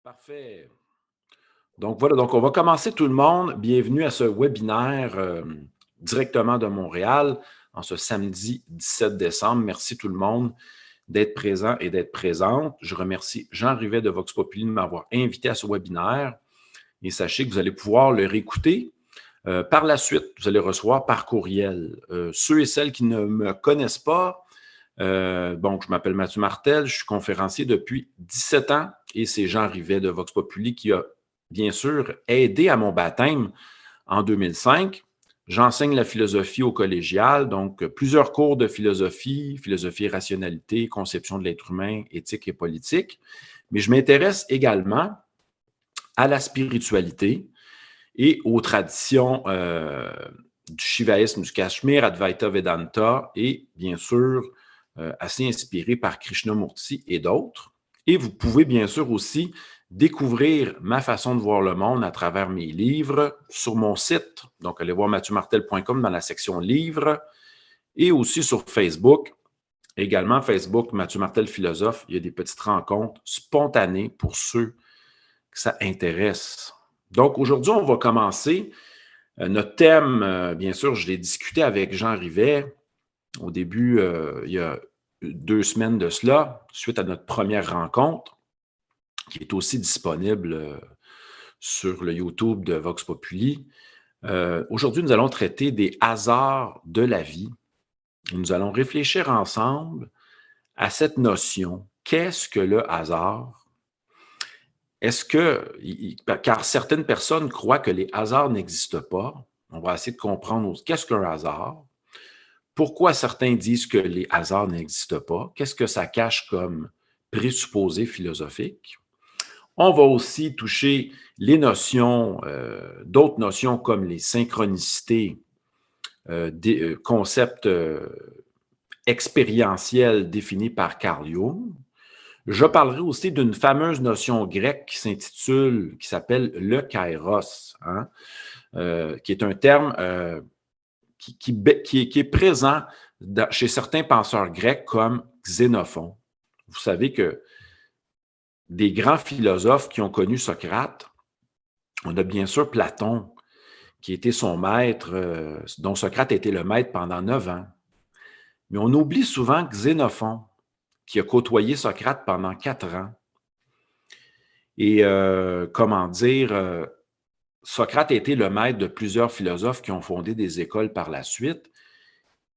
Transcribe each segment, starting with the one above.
Parfait. Donc voilà, donc on va commencer tout le monde. Bienvenue à ce webinaire directement de Montréal en ce samedi 17 décembre. Merci tout le monde d'être présent et d'être présente. Je remercie Jean Rivet de Vox Populi de m'avoir invité à ce webinaire et sachez que vous allez pouvoir le réécouter. Par la suite, vous allez recevoir par courriel. Ceux et celles qui ne me connaissent pas, je m'appelle Mathieu Martel, je suis conférencier depuis 17 ans et c'est Jean Rivet de Vox Populi qui a bien sûr aidé à mon baptême en 2005. J'enseigne la philosophie au collégial, donc plusieurs cours de philosophie, philosophie et rationalité, conception de l'être humain, éthique et politique. Mais je m'intéresse également à la spiritualité et aux traditions du shivaïsme du Cachemire, Advaita Vedanta et bien sûr assez inspiré par Krishnamurti et d'autres. Et vous pouvez bien sûr aussi découvrir ma façon de voir le monde à travers mes livres sur mon site. Donc, allez voir mathieumartel.com dans la section livres et aussi sur Facebook. Également, Facebook, Mathieu Martel Philosophe, il y a des petites rencontres spontanées pour ceux que ça intéresse. Donc, aujourd'hui, on va commencer. Notre thème, bien sûr, je l'ai discuté avec Jean Rivet au début, il y a 2 semaines de cela, suite à notre première rencontre, qui est aussi disponible sur le YouTube de Vox Populi. Aujourd'hui, nous allons traiter des hasards de la vie. Nous allons réfléchir ensemble à cette notion. Qu'est-ce que le hasard? Est-ce que, car certaines personnes croient que les hasards n'existent pas, on va essayer de comprendre qu'est-ce qu'un hasard, pourquoi certains disent que les hasards n'existent pas, qu'est-ce que ça cache comme présupposé philosophique. On va aussi toucher les notions, d'autres notions comme les synchronicités, des concepts expérientiels définis par Carl Jung. Je parlerai aussi d'une fameuse notion grecque qui s'appelle le kairos, hein, qui est un terme qui est présent chez certains penseurs grecs comme Xénophon. Vous savez que des grands philosophes qui ont connu Socrate, on a bien sûr Platon, qui était son maître, dont Socrate a été le maître pendant 9 ans. Mais on oublie souvent Xénophon, qui a côtoyé Socrate pendant 4 ans. Et Socrate a été le maître de plusieurs philosophes qui ont fondé des écoles par la suite.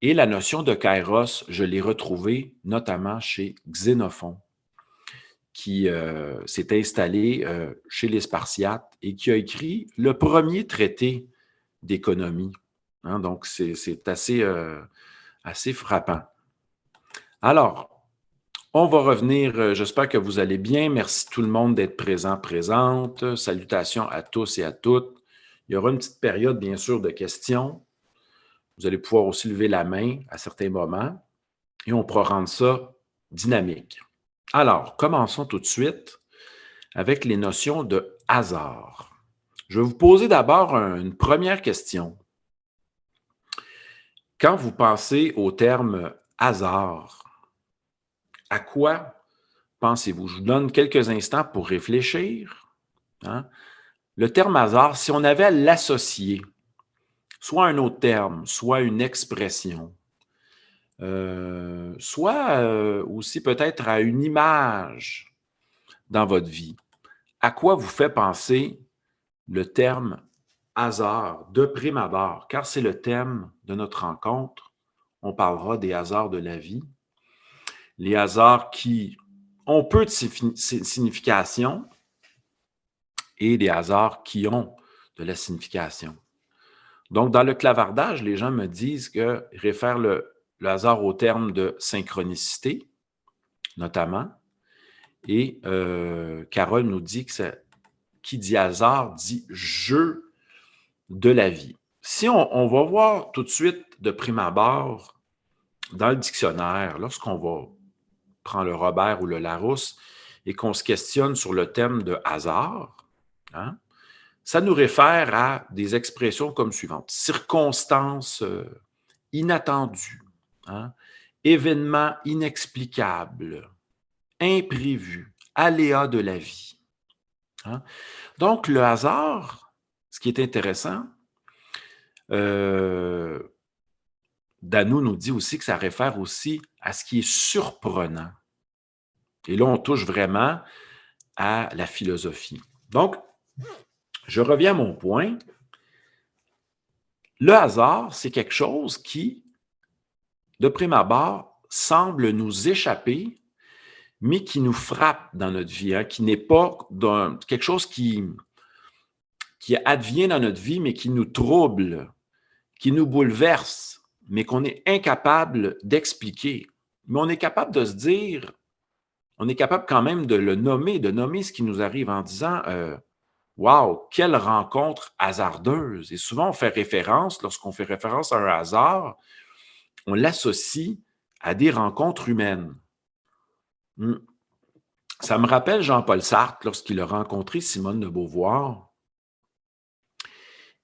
Et la notion de kairos, je l'ai retrouvée notamment chez Xénophon, qui s'est installé chez les Spartiates et qui a écrit le premier traité d'économie. Hein, donc, c'est assez frappant. Alors, on va revenir, j'espère que vous allez bien. Merci tout le monde d'être présent, présente. Salutations à tous et à toutes. Il y aura une petite période, bien sûr, de questions. Vous allez pouvoir aussi lever la main à certains moments et on pourra rendre ça dynamique. Alors, commençons tout de suite avec les notions de hasard. Je vais vous poser d'abord une première question. Quand vous pensez au terme hasard, à quoi pensez-vous? Je vous donne quelques instants pour réfléchir. Hein? Le terme hasard, si on avait à l'associer, soit à un autre terme, soit à une expression, soit aussi peut-être à une image dans votre vie, à quoi vous fait penser le terme hasard de prime abord? Car c'est le thème de notre rencontre. On parlera des hasards de la vie, les hasards qui ont peu de signification et des hasards qui ont de la signification. Donc, dans le clavardage, les gens me disent qu'ils réfèrent le hasard au terme de synchronicité, notamment. Et Carole nous dit que qui dit hasard dit jeu de la vie. Si on va voir tout de suite de prime abord dans le dictionnaire, lorsqu'on va prendre le Robert ou le Larousse et qu'on se questionne sur le thème de hasard, hein, ça nous réfère à des expressions comme suivantes. Circonstances inattendues, hein, événements inexplicables, imprévus, aléas de la vie. hein. Donc, le hasard, ce qui est intéressant, Danou nous dit aussi que ça réfère aussi à ce qui est surprenant. Et là, on touche vraiment à la philosophie. Donc, je reviens à mon point. Le hasard, c'est quelque chose qui, de prime abord, semble nous échapper, mais qui nous frappe dans notre vie, hein, qui n'est pas quelque chose qui advient dans notre vie, mais qui nous trouble, qui nous bouleverse, mais qu'on est incapable d'expliquer. Mais on est capable de se dire, on est capable quand même de le nommer, de nommer ce qui nous arrive en disant wow, quelle rencontre hasardeuse! Et souvent, on fait référence, lorsqu'on fait référence à un hasard, on l'associe à des rencontres humaines. Ça me rappelle Jean-Paul Sartre lorsqu'il a rencontré Simone de Beauvoir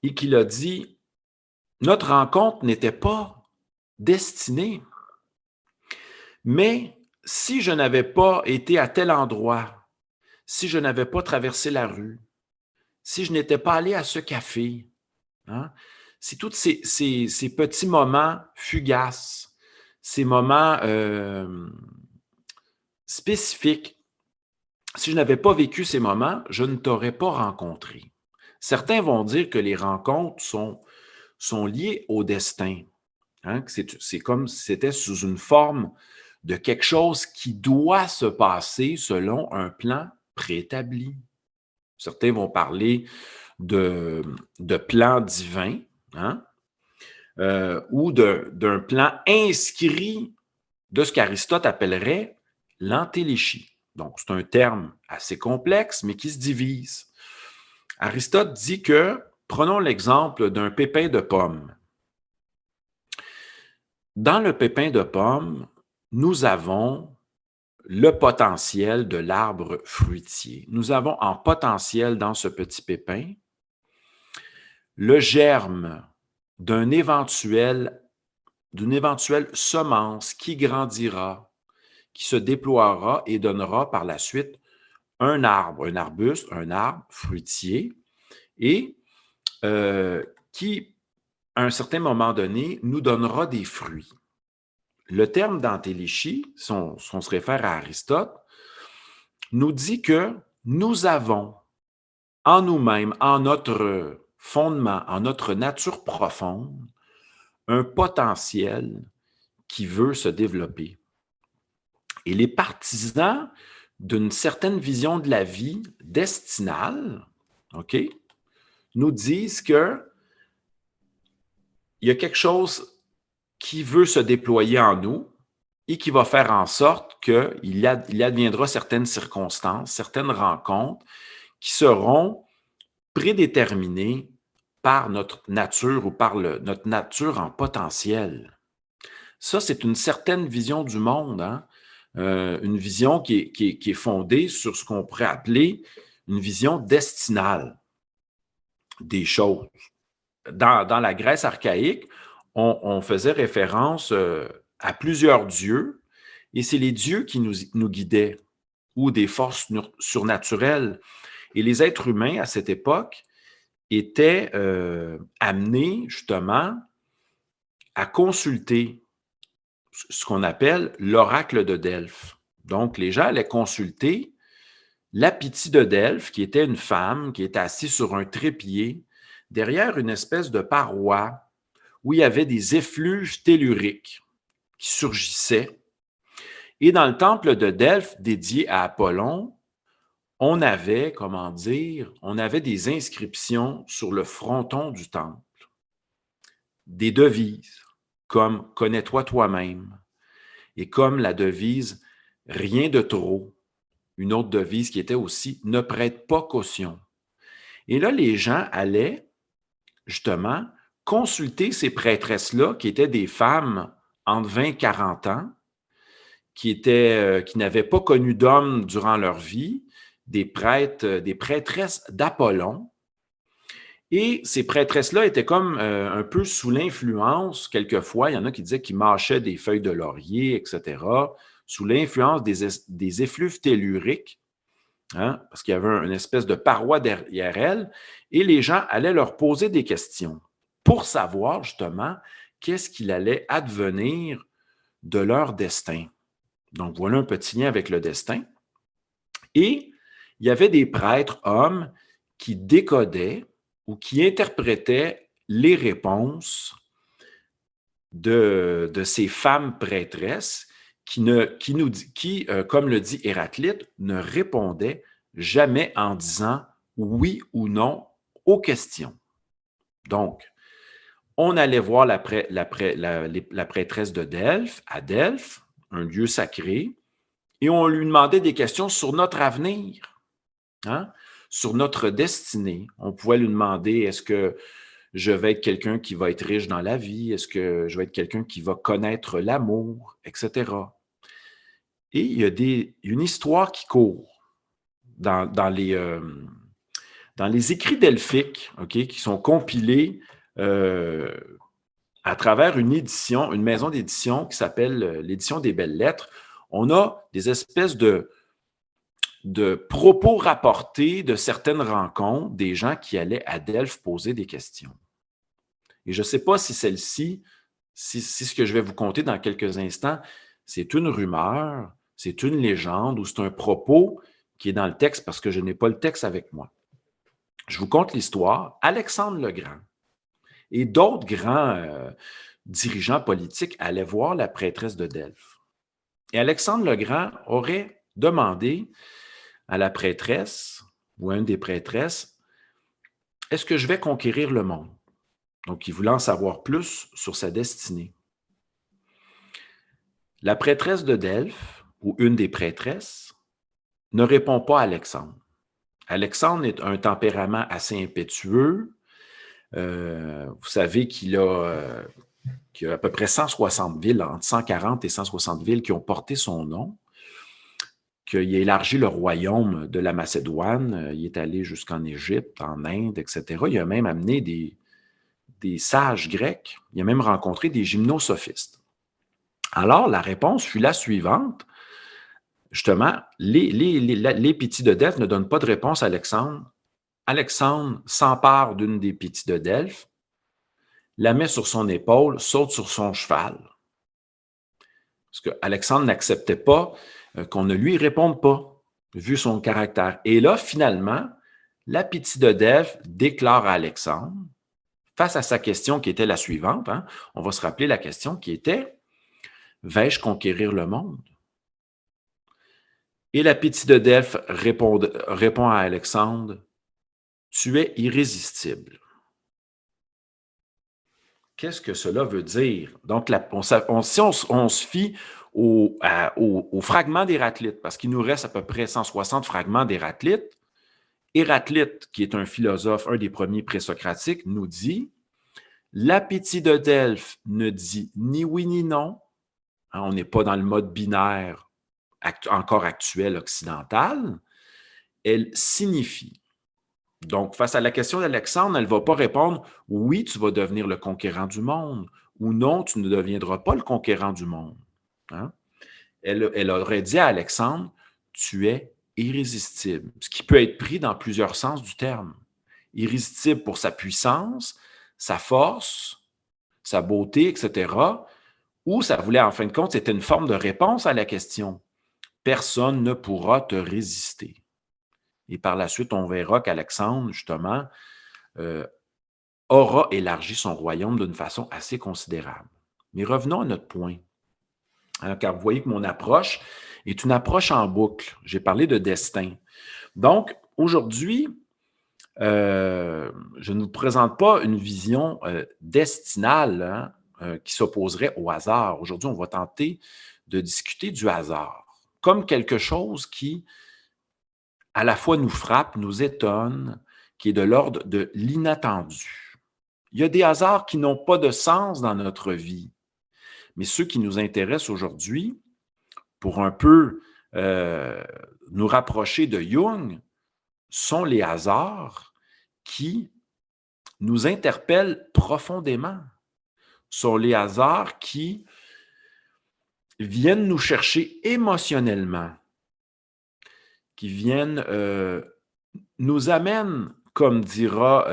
et qu'il a dit notre rencontre n'était pas destinée, mais si je n'avais pas été à tel endroit, si je n'avais pas traversé la rue, si je n'étais pas allé à ce café, hein, c'est tous ces petits moments fugaces, ces moments spécifiques. Si je n'avais pas vécu ces moments, je ne t'aurais pas rencontré. Certains vont dire que les rencontres sont liées au destin. Hein, c'est comme si c'était sous une forme de quelque chose qui doit se passer selon un plan préétabli. Certains vont parler de plan divin, hein, ou d'un plan inscrit de ce qu'Aristote appellerait l'entéléchie. Donc, c'est un terme assez complexe, mais qui se divise. Aristote dit que, prenons l'exemple d'un pépin de pomme. Dans le pépin de pomme, nous avons le potentiel de l'arbre fruitier. Nous avons en potentiel dans ce petit pépin le germe d'une éventuelle semence qui grandira, qui se déploiera et donnera par la suite un arbre, un arbuste, un arbre fruitier et qui, à un certain moment donné, nous donnera des fruits. Le terme d'entéléchie, si on se réfère à Aristote, nous dit que nous avons en nous-mêmes, en notre fondement, en notre nature profonde, un potentiel qui veut se développer. Et les partisans d'une certaine vision de la vie destinale, OK, nous disent que il y a quelque chose qui veut se déployer en nous et qui va faire en sorte qu'il adviendra certaines circonstances, certaines rencontres qui seront prédéterminées par notre nature ou par notre nature en potentiel. Ça, c'est une certaine vision du monde, hein? Une vision qui est fondée sur ce qu'on pourrait appeler une vision destinale des choses. Dans la Grèce archaïque, on faisait référence à plusieurs dieux, et c'est les dieux qui nous guidaient, ou des forces surnaturelles. Et les êtres humains, à cette époque, étaient amenés, justement, à consulter ce qu'on appelle l'oracle de Delphes. Donc, les gens allaient consulter la Pythie de Delphes, qui était une femme qui était assise sur un trépied, derrière une espèce de paroi où il y avait des effluves telluriques qui surgissaient. Et dans le temple de Delphes, dédié à Apollon, on avait, comment dire, on avait des inscriptions sur le fronton du temple, des devises comme « Connais-toi toi-même » et comme la devise « Rien de trop », une autre devise qui était aussi « Ne prête pas caution ». Et là, les gens allaient, justement, consulter ces prêtresses-là, qui étaient des femmes entre 20 et 40 ans, qui n'avaient pas connu d'hommes durant leur vie, des prêtresses d'Apollon. Et ces prêtresses-là étaient comme un peu sous l'influence, quelquefois, il y en a qui disaient qu'ils mâchaient des feuilles de laurier, etc., sous l'influence des effluves telluriques hein, parce qu'il y avait une espèce de paroi derrière elle, et les gens allaient leur poser des questions pour savoir justement qu'est-ce qu'il allait advenir de leur destin. Donc, voilà un petit lien avec le destin. Et il y avait des prêtres hommes qui décodaient ou qui interprétaient les réponses de ces femmes prêtresses qui, comme le dit Héraclite, ne répondaient jamais en disant oui ou non aux questions. Donc, on allait voir la prêtresse de Delphes, à Delphes, un lieu sacré, et on lui demandait des questions sur notre avenir, hein, sur notre destinée. On pouvait lui demander, est-ce que je vais être quelqu'un qui va être riche dans la vie? Est-ce que je vais être quelqu'un qui va connaître l'amour, etc. Et il y a une histoire qui court dans les écrits delphiques, OK, qui sont compilés à travers une édition, une maison d'édition qui s'appelle l'édition des Belles Lettres. On a des espèces de propos rapportés de certaines rencontres des gens qui allaient à Delphes poser des questions. Et je ne sais pas si celle-ci, si ce que je vais vous conter dans quelques instants, c'est une rumeur, c'est une légende ou c'est un propos qui est dans le texte parce que je n'ai pas le texte avec moi. Je vous conte l'histoire. Alexandre le Grand et d'autres grands dirigeants politiques allaient voir la prêtresse de Delphes. Et Alexandre le Grand aurait demandé à la prêtresse ou à une des prêtresses, est-ce que je vais conquérir le monde? Donc, il voulait en savoir plus sur sa destinée. La prêtresse de Delphes, ou une des prêtresses, ne répond pas à Alexandre. Alexandre a un tempérament assez impétueux. Vous savez qu'il a à peu près 160 villes, entre 140 et 160 villes qui ont porté son nom, qu'il a élargi le royaume de la Macédoine, il est allé jusqu'en Égypte, en Inde, etc. Il a même amené des sages grecs, il a même rencontré des gymnosophistes. Alors, la réponse fut la suivante. Justement, les Pythies de Delphes ne donnent pas de réponse à Alexandre. Alexandre s'empare d'une des Pythies de Delphes, la met sur son épaule, saute sur son cheval. Parce qu'Alexandre n'acceptait pas qu'on ne lui réponde pas, vu son caractère. Et là, finalement, la Pythie de Delphes déclare à Alexandre, face à sa question qui était la suivante, hein, on va se rappeler la question qui était « Vais-je conquérir le monde? » Et la Pythie de Delphes répond à Alexandre, « Tu es irrésistible. » Qu'est-ce que cela veut dire? Donc, si on se fie au fragment d'Héraclite, parce qu'il nous reste à peu près 160 fragments d'Héraclite, Héraclite, qui est un philosophe, un des premiers présocratiques, nous dit « La Pythie de Delphes ne dit ni oui ni non. » Hein, on n'est pas dans le mode binaire encore actuel occidental. Elle signifie. Donc, face à la question d'Alexandre, elle ne va pas répondre « Oui, tu vas devenir le conquérant du monde » ou « Non, tu ne deviendras pas le conquérant du monde. Hein? » Elle aurait dit à Alexandre « Tu es irrésistible », ce qui peut être pris dans plusieurs sens du terme. Irrésistible pour sa puissance, sa force, sa beauté, etc. Ou ça voulait, en fin de compte, c'était une forme de réponse à la question. Personne ne pourra te résister. Et par la suite, on verra qu'Alexandre, justement, aura élargi son royaume d'une façon assez considérable. Mais revenons à notre point. Alors, car vous voyez que mon approche est une approche en boucle. J'ai parlé de destin. Donc, aujourd'hui, je ne vous présente pas une vision destinale qui s'opposerait au hasard. Aujourd'hui, on va tenter de discuter du hasard comme quelque chose qui, à la fois, nous frappe, nous étonne, qui est de l'ordre de l'inattendu. Il y a des hasards qui n'ont pas de sens dans notre vie, mais ceux qui nous intéressent aujourd'hui, pour un peu nous rapprocher de Jung, sont les hasards qui nous interpellent profondément, sont les hasards qui viennent nous chercher émotionnellement, qui viennent, nous amènent, comme dira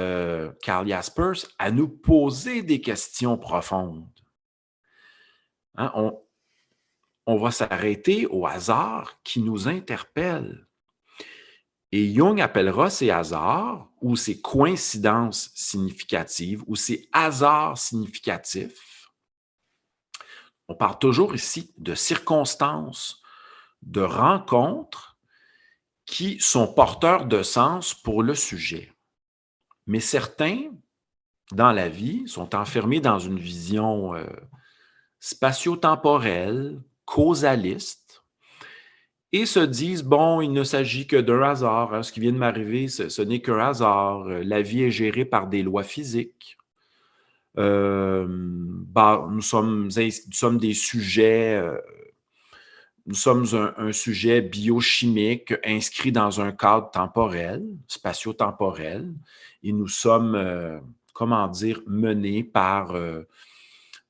Karl Jaspers, à nous poser des questions profondes. Hein, on va s'arrêter au hasard qui nous interpelle. Et Jung appellera ces hasards ou ces coïncidences significatives ou ces hasards significatifs. On parle toujours ici de circonstances, de rencontres qui sont porteurs de sens pour le sujet. Mais certains, dans la vie, sont enfermés dans une vision spatio-temporelle, causaliste, et se disent, bon, il ne s'agit que d'un hasard. Hein, ce qui vient de m'arriver, ce n'est qu'un hasard. La vie est gérée par des lois physiques. Nous sommes des sujets, nous sommes un sujet biochimique inscrit dans un cadre temporel, spatio-temporel, et nous sommes, comment dire, menés par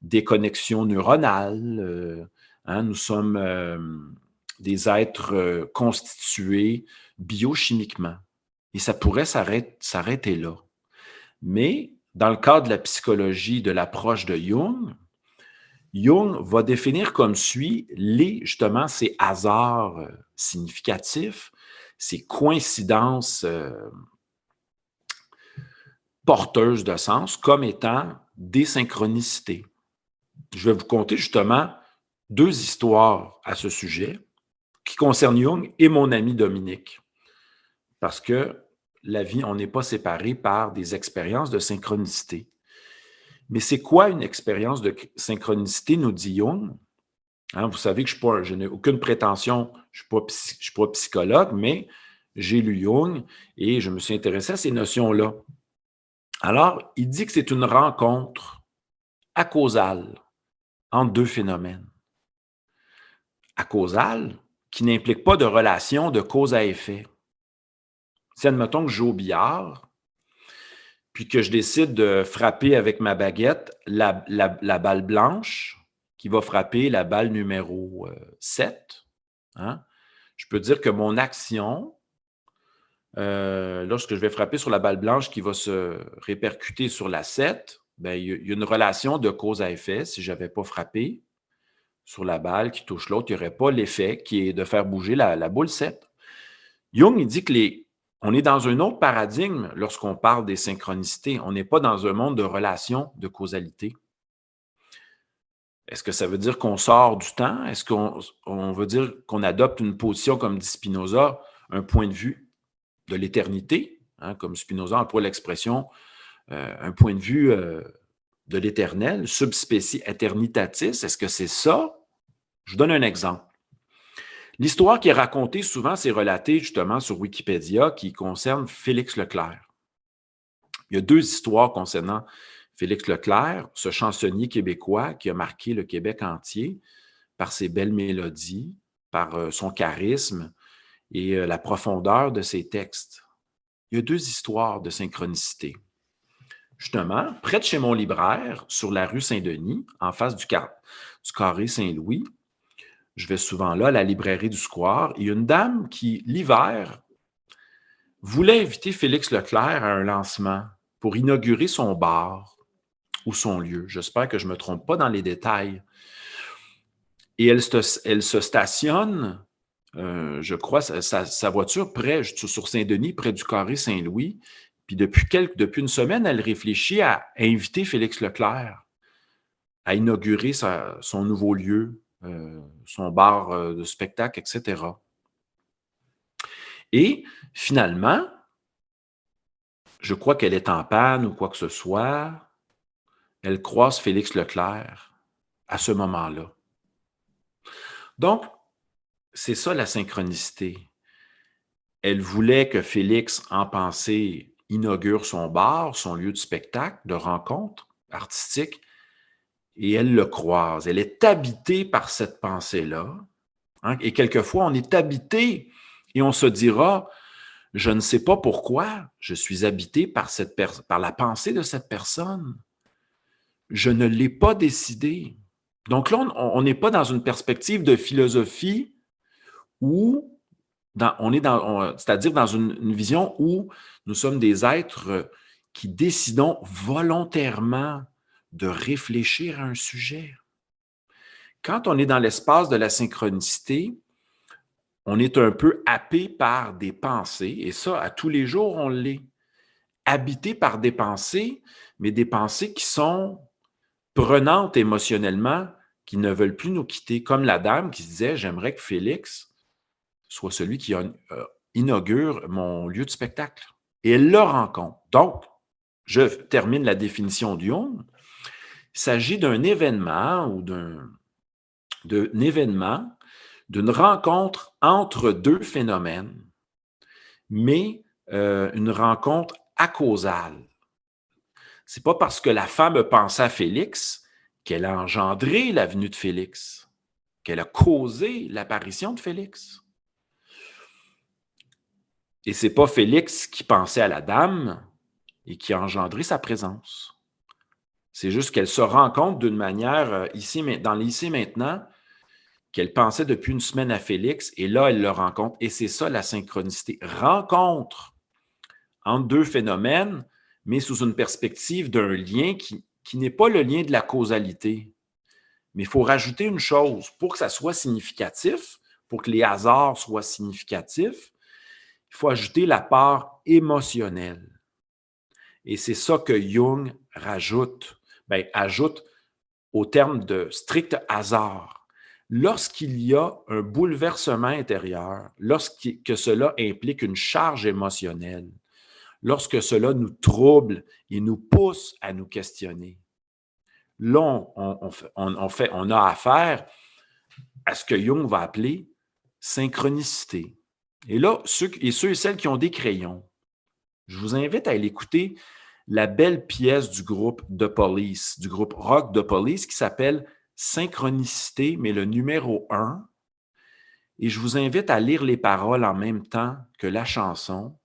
des connexions neuronales. Hein, nous sommes des êtres constitués biochimiquement. Et ça pourrait s'arrêter là. Mais dans le cadre de la psychologie de l'approche de Jung, Jung va définir comme suit justement ces hasards significatifs, ces coïncidences porteuses de sens comme étant des synchronicités. Je vais vous conter justement 2 histoires à ce sujet qui concernent Jung et mon ami Dominique. Parce que la vie, on n'est pas séparés par des expériences de synchronicité. Mais c'est quoi une expérience de synchronicité, nous dit Jung? Hein, vous savez que je n'ai aucune prétention, je ne suis pas psychologue, mais j'ai lu Jung et je me suis intéressé à ces notions-là. Alors, il dit que c'est une rencontre acausale entre 2 phénomènes. Acausale, qui n'implique pas de relation de cause à effet. Si, admettons que je joue au billard, puis que je décide de frapper avec ma baguette la balle blanche, qui va frapper la balle numéro 7, hein? Je peux dire que mon action, lorsque je vais frapper sur la balle blanche qui va se répercuter sur la 7, ben, il y a une relation de cause à effet. Si je n'avais pas frappé sur la balle qui touche l'autre, il n'y aurait pas l'effet qui est de faire bouger la boule 7. Jung, il dit que on est dans un autre paradigme lorsqu'on parle des synchronicités. On n'est pas dans un monde de relations, de causalité. Est-ce que ça veut dire qu'on sort du temps? Est-ce qu'on veut dire qu'on adopte une position, comme dit Spinoza, un point de vue de l'éternité, hein, comme Spinoza emploie l'expression, un point de vue de l'éternel, subspecie aeternitatis? Est-ce que c'est ça? Je vous donne un exemple. L'histoire qui est racontée souvent, c'est relaté justement sur Wikipédia, qui concerne Félix Leclerc. Il y a 2 histoires concernant Félix Leclerc, ce chansonnier québécois qui a marqué le Québec entier par ses belles mélodies, par son charisme et la profondeur de ses textes. Il y a 2 histoires de synchronicité. Justement, près de chez mon libraire, sur la rue Saint-Denis, en face du carré Saint-Louis, je vais souvent là, à la librairie du Square, il y a une dame qui, l'hiver, voulait inviter Félix Leclerc à un lancement pour inaugurer son bar ou son lieu. J'espère que je ne me trompe pas dans les détails. Et elle se stationne, je crois, sa voiture sur Saint-Denis, près du carré Saint-Louis. Puis depuis une semaine, elle réfléchit à inviter Félix Leclerc à inaugurer son nouveau lieu, son bar de spectacle, etc. Et finalement, je crois qu'elle est en panne ou quoi que ce soit, elle croise Félix Leclerc à ce moment-là. Donc, c'est ça la synchronicité. Elle voulait que Félix, en pensée, inaugure son bar, son lieu de spectacle, de rencontre artistique, et elle le croise. Elle est habitée par cette pensée-là. Hein? Et quelquefois, on est habité et on se dira, je ne sais pas pourquoi je suis habité par la pensée de cette personne. Je ne l'ai pas décidé. Donc là, on n'est pas dans une perspective de philosophie où c'est-à-dire dans une vision où nous sommes des êtres qui décidons volontairement de réfléchir à un sujet. Quand on est dans l'espace de la synchronicité, on est un peu happé par des pensées, et ça, à tous les jours, on l'est. Habité par des pensées, mais des pensées qui sont prenantes émotionnellement, qui ne veulent plus nous quitter, comme la dame qui se disait: «J'aimerais que Félix soit celui qui inaugure mon lieu de spectacle.» Et elle le rencontre. Donc, je termine la définition de Jung. Il s'agit d'un événement ou d'une rencontre entre deux phénomènes, mais une rencontre acausale. C'est pas parce que la femme pensait à Félix qu'elle a engendré la venue de Félix, qu'elle a causé l'apparition de Félix. Et c'est pas Félix qui pensait à la dame et qui a engendré sa présence. C'est juste qu'elle se rencontre d'une manière, dans l'ici maintenant, qu'elle pensait depuis une semaine à Félix, et là, elle le rencontre. Et c'est ça la synchronicité. Rencontre entre deux phénomènes, mais sous une perspective d'un lien qui n'est pas le lien de la causalité. Mais il faut rajouter une chose, pour que ça soit significatif, pour que les hasards soient significatifs, il faut ajouter la part émotionnelle. Et c'est ça que Jung ajoute au terme de strict hasard. Lorsqu'il y a un bouleversement intérieur, lorsque cela implique une charge émotionnelle, lorsque cela nous trouble et nous pousse à nous questionner, là, on a affaire à ce que Jung va appeler synchronicité. Et là, ceux et celles qui ont des crayons, je vous invite à aller écouter la belle pièce du groupe The Police, du groupe rock The Police, qui s'appelle Synchronicité, mais le numéro 1. Et je vous invite à lire les paroles en même temps que la chanson.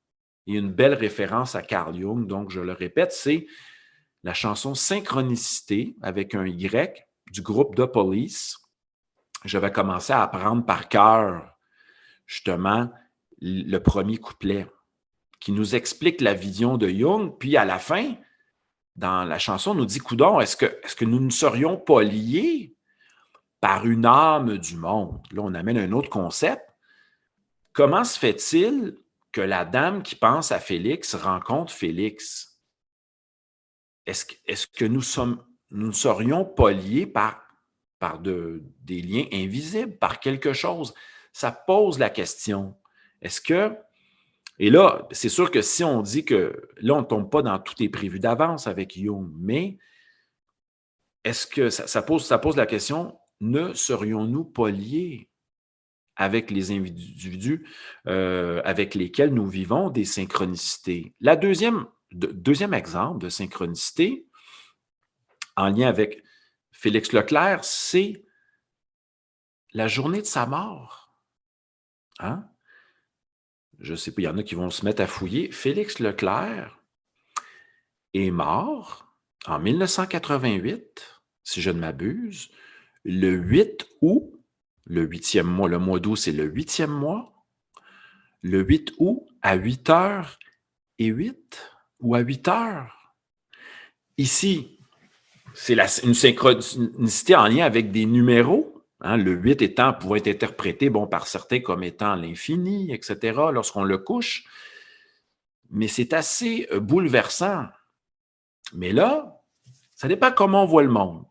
Il y a une belle référence à Carl Jung, donc je le répète, c'est la chanson Synchronicité avec un Y du groupe The Police. Je vais commencer à apprendre par cœur, justement, le premier couplet qui nous explique la vision de Jung. Puis à la fin, dans la chanson, on nous dit: coudonc, est-ce que nous ne serions pas liés par une âme du monde? Là, on amène un autre concept. Comment se fait-il que la dame qui pense à Félix rencontre Félix? Est-ce que nous ne serions pas liés par des liens invisibles, par quelque chose? Ça pose la question. Est-ce que Et là, c'est sûr que si on dit que là, on ne tombe pas dans tout est prévu d'avance avec Jung, mais est-ce que ça pose la question, ne serions-nous pas liés avec les individus avec lesquels nous vivons des synchronicités? Deuxième exemple de synchronicité, en lien avec Félix Leclerc, c'est la journée de sa mort. Hein? Je ne sais pas, il y en a qui vont se mettre à fouiller. Félix Leclerc est mort en 1988, si je ne m'abuse, le 8 août, le 8e mois, le mois d'août, c'est le 8e mois, le 8 août à 8h08 ou à 8h. Ici, c'est une synchronicité en lien avec des numéros, hein, le 8 pouvant être interprété par certains comme étant l'infini, etc., lorsqu'on le couche. Mais c'est assez bouleversant. Mais là, ça dépend comment on voit le monde.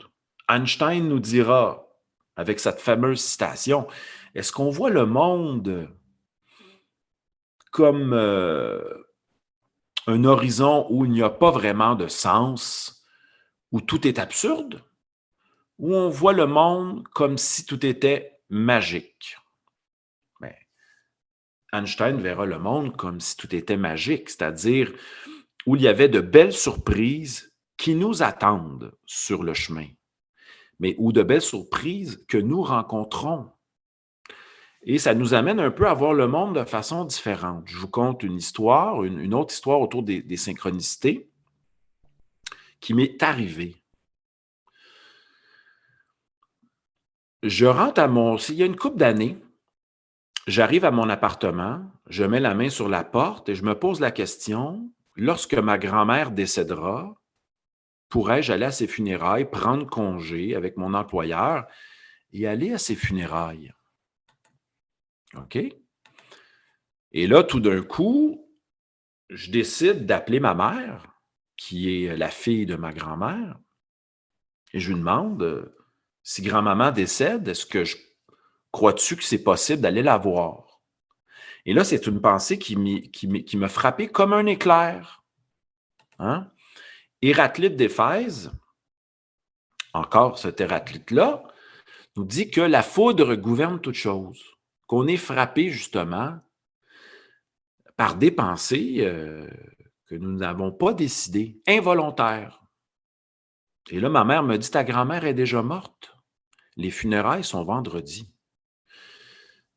Einstein nous dira, avec cette fameuse citation, est-ce qu'on voit le monde comme un horizon où il n'y a pas vraiment de sens, où tout est absurde, ou on voit le monde comme si tout était magique? Mais Einstein verra le monde comme si tout était magique, c'est-à-dire où il y avait de belles surprises qui nous attendent sur le chemin, mais ou de belles surprises que nous rencontrons. Et ça nous amène un peu à voir le monde de façon différente. Je vous conte une histoire, une autre histoire autour des synchronicités qui m'est arrivée. Je rentre il y a une couple d'années, J'arrive à mon appartement, je mets la main sur la porte et je me pose la question, lorsque ma grand-mère décédera, pourrais-je aller à ses funérailles, prendre congé avec mon employeur et aller à ses funérailles? OK? Et là, tout d'un coup, je décide d'appeler ma mère, qui est la fille de ma grand-mère, et je lui demande, si grand-maman décède, est-ce que je crois-tu que c'est possible d'aller la voir? Et là, c'est une pensée qui m'a frappé comme un éclair, hein? Héraclite d'Éphèse, encore cet Héraclite-là, nous dit que la foudre gouverne toute chose, qu'on est frappé justement par des pensées que nous n'avons pas décidées, involontaires. Et là, ma mère me dit, ta grand-mère est déjà morte. Les funérailles sont vendredi.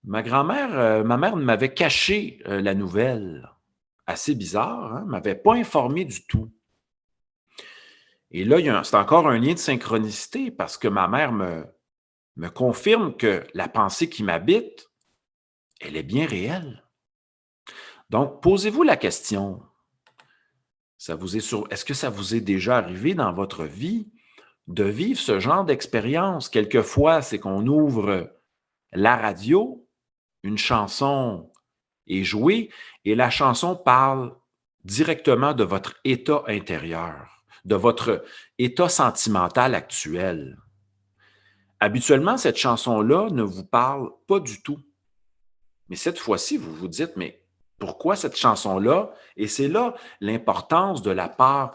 Ma mère m'avait caché la nouvelle. Assez bizarre, hein? M'avait pas informé du tout. Et là, c'est encore un lien de synchronicité parce que ma mère me confirme que la pensée qui m'habite, elle est bien réelle. Donc, posez-vous la question, est-ce que ça vous est déjà arrivé dans votre vie de vivre ce genre d'expérience? Quelquefois, c'est qu'on ouvre la radio, une chanson est jouée et la chanson parle directement de votre état intérieur, de votre état sentimental actuel. Habituellement, cette chanson-là ne vous parle pas du tout. Mais cette fois-ci, vous vous dites, mais pourquoi cette chanson-là? Et c'est là l'importance de la part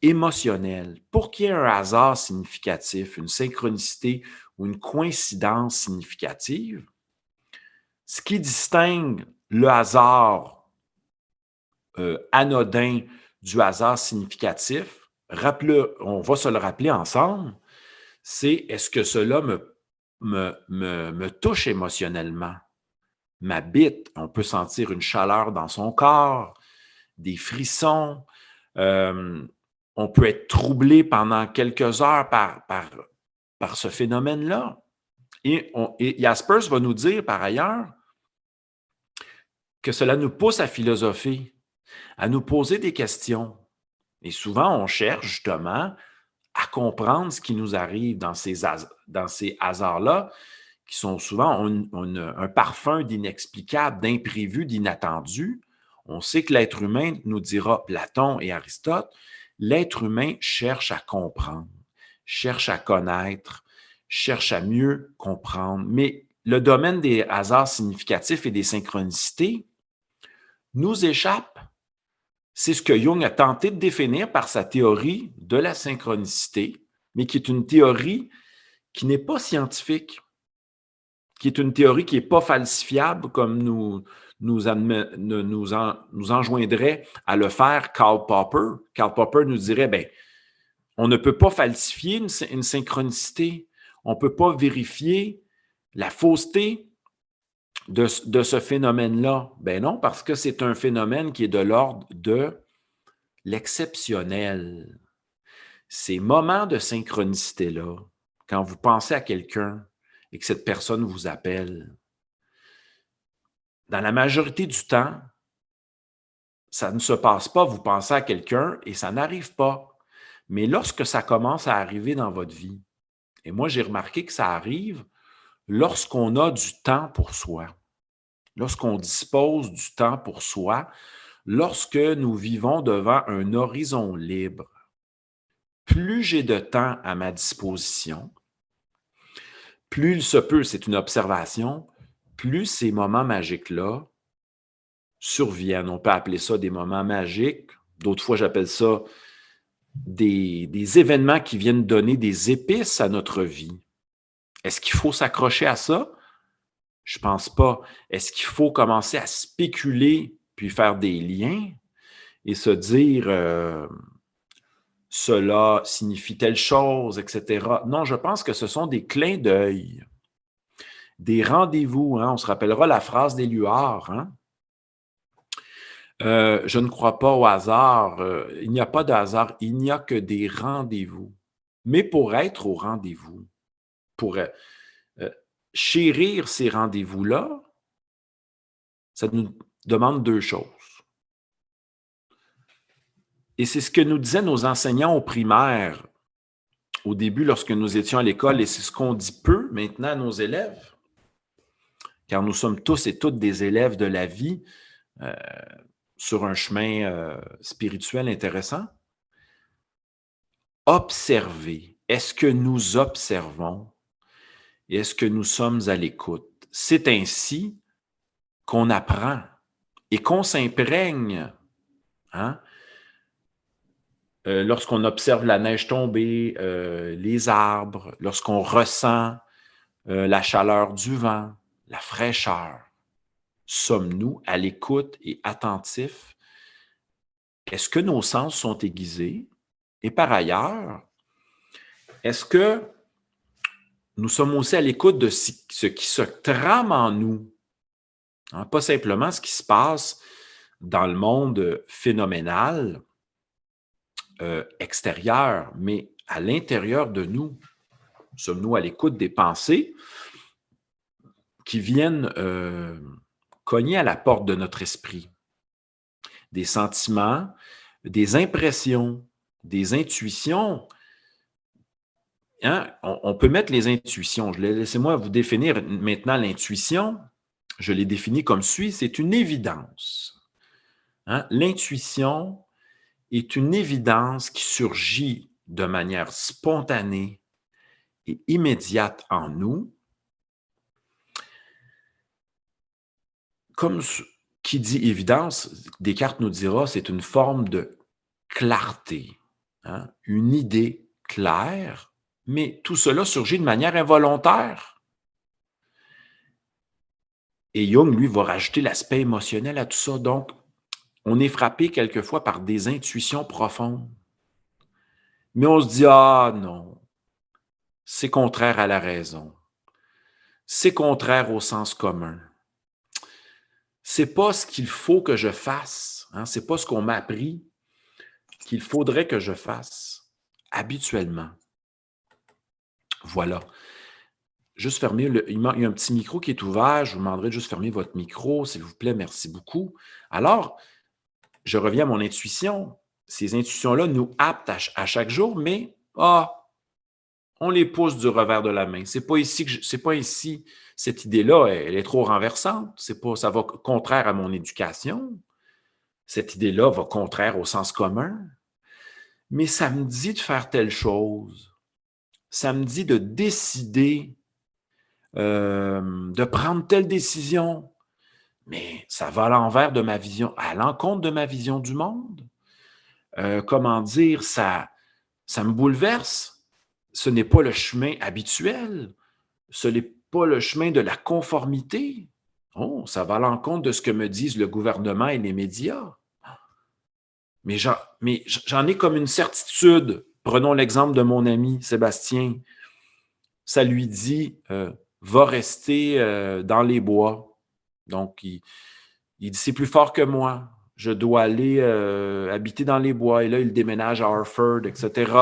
émotionnelle. Pour qu'il y ait un hasard significatif, une synchronicité ou une coïncidence significative, ce qui distingue le hasard anodin du hasard significatif, on va se le rappeler ensemble, c'est est-ce que cela me touche émotionnellement? M'habite, on peut sentir une chaleur dans son corps, des frissons, on peut être troublé pendant quelques heures par ce phénomène-là. Et Jaspers va nous dire par ailleurs que cela nous pousse à philosopher, à nous poser des questions. Et souvent, on cherche justement à comprendre ce qui nous arrive dans ces hasards-là, qui sont souvent ont un parfum d'inexplicable, d'imprévu, d'inattendu. On sait que l'être humain, nous dira Platon et Aristote, l'être humain cherche à comprendre, cherche à connaître, cherche à mieux comprendre. Mais le domaine des hasards significatifs et des synchronicités nous échappe. C'est ce que Jung a tenté de définir par sa théorie de la synchronicité, mais qui est une théorie qui n'est pas scientifique, qui est une théorie qui n'est pas falsifiable comme nous enjoindrait à le faire Karl Popper. Karl Popper nous dirait, ben, on ne peut pas falsifier une synchronicité, on ne peut pas vérifier la fausseté de ce phénomène-là. Ben non, parce que c'est un phénomène qui est de l'ordre de l'exceptionnel. Ces moments de synchronicité-là, quand vous pensez à quelqu'un et que cette personne vous appelle, dans la majorité du temps, ça ne se passe pas, vous pensez à quelqu'un et ça n'arrive pas. Mais lorsque ça commence à arriver dans votre vie, et moi j'ai remarqué que ça arrive lorsqu'on a du temps pour soi, lorsqu'on dispose du temps pour soi, lorsque nous vivons devant un horizon libre. Plus j'ai de temps à ma disposition, plus il se peut, c'est une observation, plus ces moments magiques-là surviennent. On peut appeler ça des moments magiques. D'autres fois, j'appelle ça des événements qui viennent donner des épices à notre vie. Est-ce qu'il faut s'accrocher à ça? Je ne pense pas. Est-ce qu'il faut commencer à spéculer puis faire des liens et se dire cela signifie telle chose, etc. Non, je pense que ce sont des clins d'œil, des rendez-vous. Hein? On se rappellera la phrase d'Éluard. Hein? Je ne crois pas au hasard. Il n'y a pas de hasard. Il n'y a que des rendez-vous. Mais pour être au rendez-vous, pour chérir ces rendez-vous-là, ça nous demande 2 choses. Et c'est ce que nous disaient nos enseignants au primaire, au début, lorsque nous étions à l'école, et c'est ce qu'on dit peu maintenant à nos élèves, car nous sommes tous et toutes des élèves de la vie sur un chemin spirituel intéressant. Observer. Est-ce que nous observons et est-ce que nous sommes à l'écoute? C'est ainsi qu'on apprend et qu'on s'imprègne. Hein? Lorsqu'on observe la neige tomber, les arbres, lorsqu'on ressent la chaleur du vent, la fraîcheur, sommes-nous à l'écoute et attentifs? Est-ce que nos sens sont aiguisés? Et par ailleurs, est-ce que nous sommes aussi à l'écoute de ce qui se trame en nous? Hein, pas simplement ce qui se passe dans le monde phénoménal extérieur, mais à l'intérieur de nous. Sommes-nous à l'écoute des pensées qui viennent cogner à la porte de notre esprit? Des sentiments, des impressions, des intuitions. Hein? On peut mettre les intuitions. Laissez-moi vous définir maintenant l'intuition. Je l'ai définie comme suit, c'est une évidence. Hein? L'intuition est une évidence qui surgit de manière spontanée et immédiate en nous, comme qui dit évidence, Descartes nous dira, c'est une forme de clarté, hein? Une idée claire, mais tout cela surgit de manière involontaire. Et Jung, lui, va rajouter l'aspect émotionnel à tout ça. Donc, on est frappé quelquefois par des intuitions profondes. Mais on se dit, ah non, c'est contraire à la raison. C'est contraire au sens commun. C'est pas ce qu'il faut que je fasse. Hein? C'est pas ce qu'on m'a appris qu'il faudrait que je fasse habituellement. Voilà. Juste fermer, il y a un petit micro qui est ouvert. Je vous demanderai de juste fermer votre micro, s'il vous plaît. Merci beaucoup. Alors, je reviens à mon intuition. Ces intuitions-là nous aptent à chaque jour, mais on les pousse du revers de la main. C'est pas ici, cette idée-là, elle est trop renversante. Ça va contraire à mon éducation. Cette idée-là va contraire au sens commun. Mais ça me dit de faire telle chose. Ça me dit de décider, de prendre telle décision. Mais ça va à l'envers de ma vision, à l'encontre de ma vision du monde. Comment dire, ça me bouleverse. Ce n'est pas le chemin habituel. Ce n'est pas le chemin de la conformité. Oh, ça va à l'encontre de ce que me disent le gouvernement et les médias. Mais j'en ai comme une certitude. Prenons l'exemple de mon ami Sébastien. Ça lui dit va rester dans les bois. Donc, il dit c'est plus fort que moi. Je dois aller habiter dans les bois. Et là, il déménage à Harford, etc.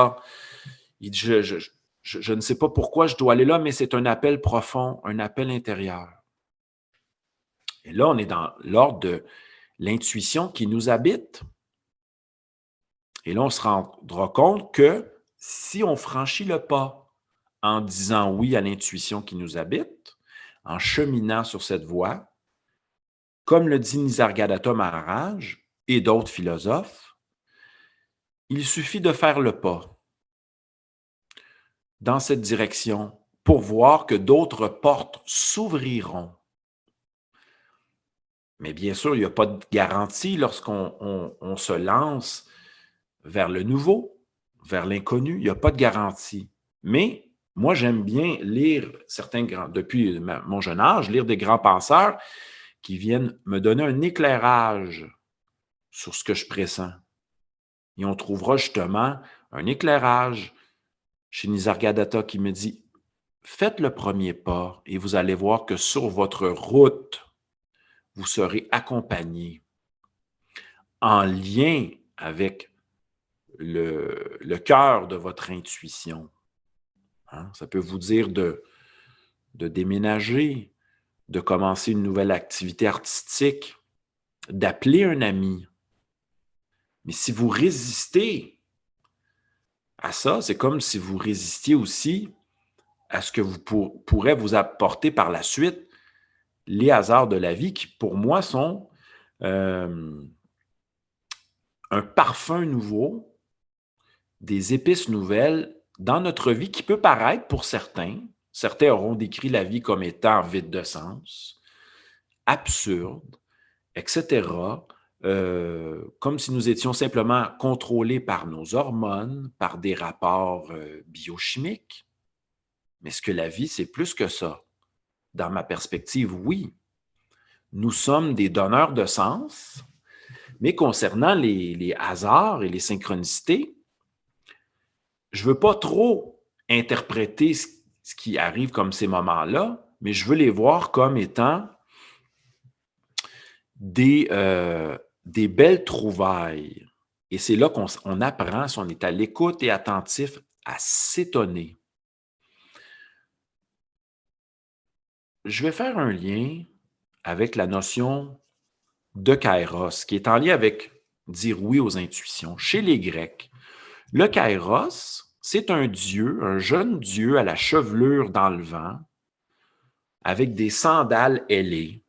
Il dit je ne sais pas pourquoi je dois aller là, mais c'est un appel profond, un appel intérieur. Et là, on est dans l'ordre de l'intuition qui nous habite. Et là, on se rendra compte que si on franchit le pas en disant oui à l'intuition qui nous habite, en cheminant sur cette voie, comme le dit Nisargadatta Maharaj et d'autres philosophes, il suffit de faire le pas dans cette direction pour voir que d'autres portes s'ouvriront. Mais bien sûr, il n'y a pas de garantie lorsqu'on se lance vers le nouveau, vers l'inconnu. Il n'y a pas de garantie. Mais moi, j'aime bien lire depuis mon jeune âge, lire des grands penseurs qui viennent me donner un éclairage sur ce que je pressens. Et on trouvera justement un éclairage chez Nisargadatta qui me dit « Faites le premier pas et vous allez voir que sur votre route, vous serez accompagné en lien avec le cœur de votre intuition. Hein? Ça peut vous dire de déménager, de commencer une nouvelle activité artistique, d'appeler un ami. Mais si vous résistez à ça, c'est comme si vous résistiez aussi à ce que vous pourrez vous apporter par la suite les hasards de la vie qui, pour moi, sont un parfum nouveau, des épices nouvelles dans notre vie qui peut paraître pour certains auront décrit la vie comme étant vide de sens, absurde, etc., comme si nous étions simplement contrôlés par nos hormones, par des rapports biochimiques. Mais est-ce que la vie, c'est plus que ça? Dans ma perspective, oui. Nous sommes des donneurs de sens, mais concernant les hasards et les synchronicités, je ne veux pas trop interpréter ce qui arrive comme ces moments-là, mais je veux les voir comme étant des belles trouvailles. Et c'est là qu'on apprend, si on est à l'écoute et attentif, à s'étonner. Je vais faire un lien avec la notion de kairos, qui est en lien avec dire oui aux intuitions. Chez les Grecs, le kairos, c'est un dieu, un jeune dieu à la chevelure dans le vent, avec des sandales ailées.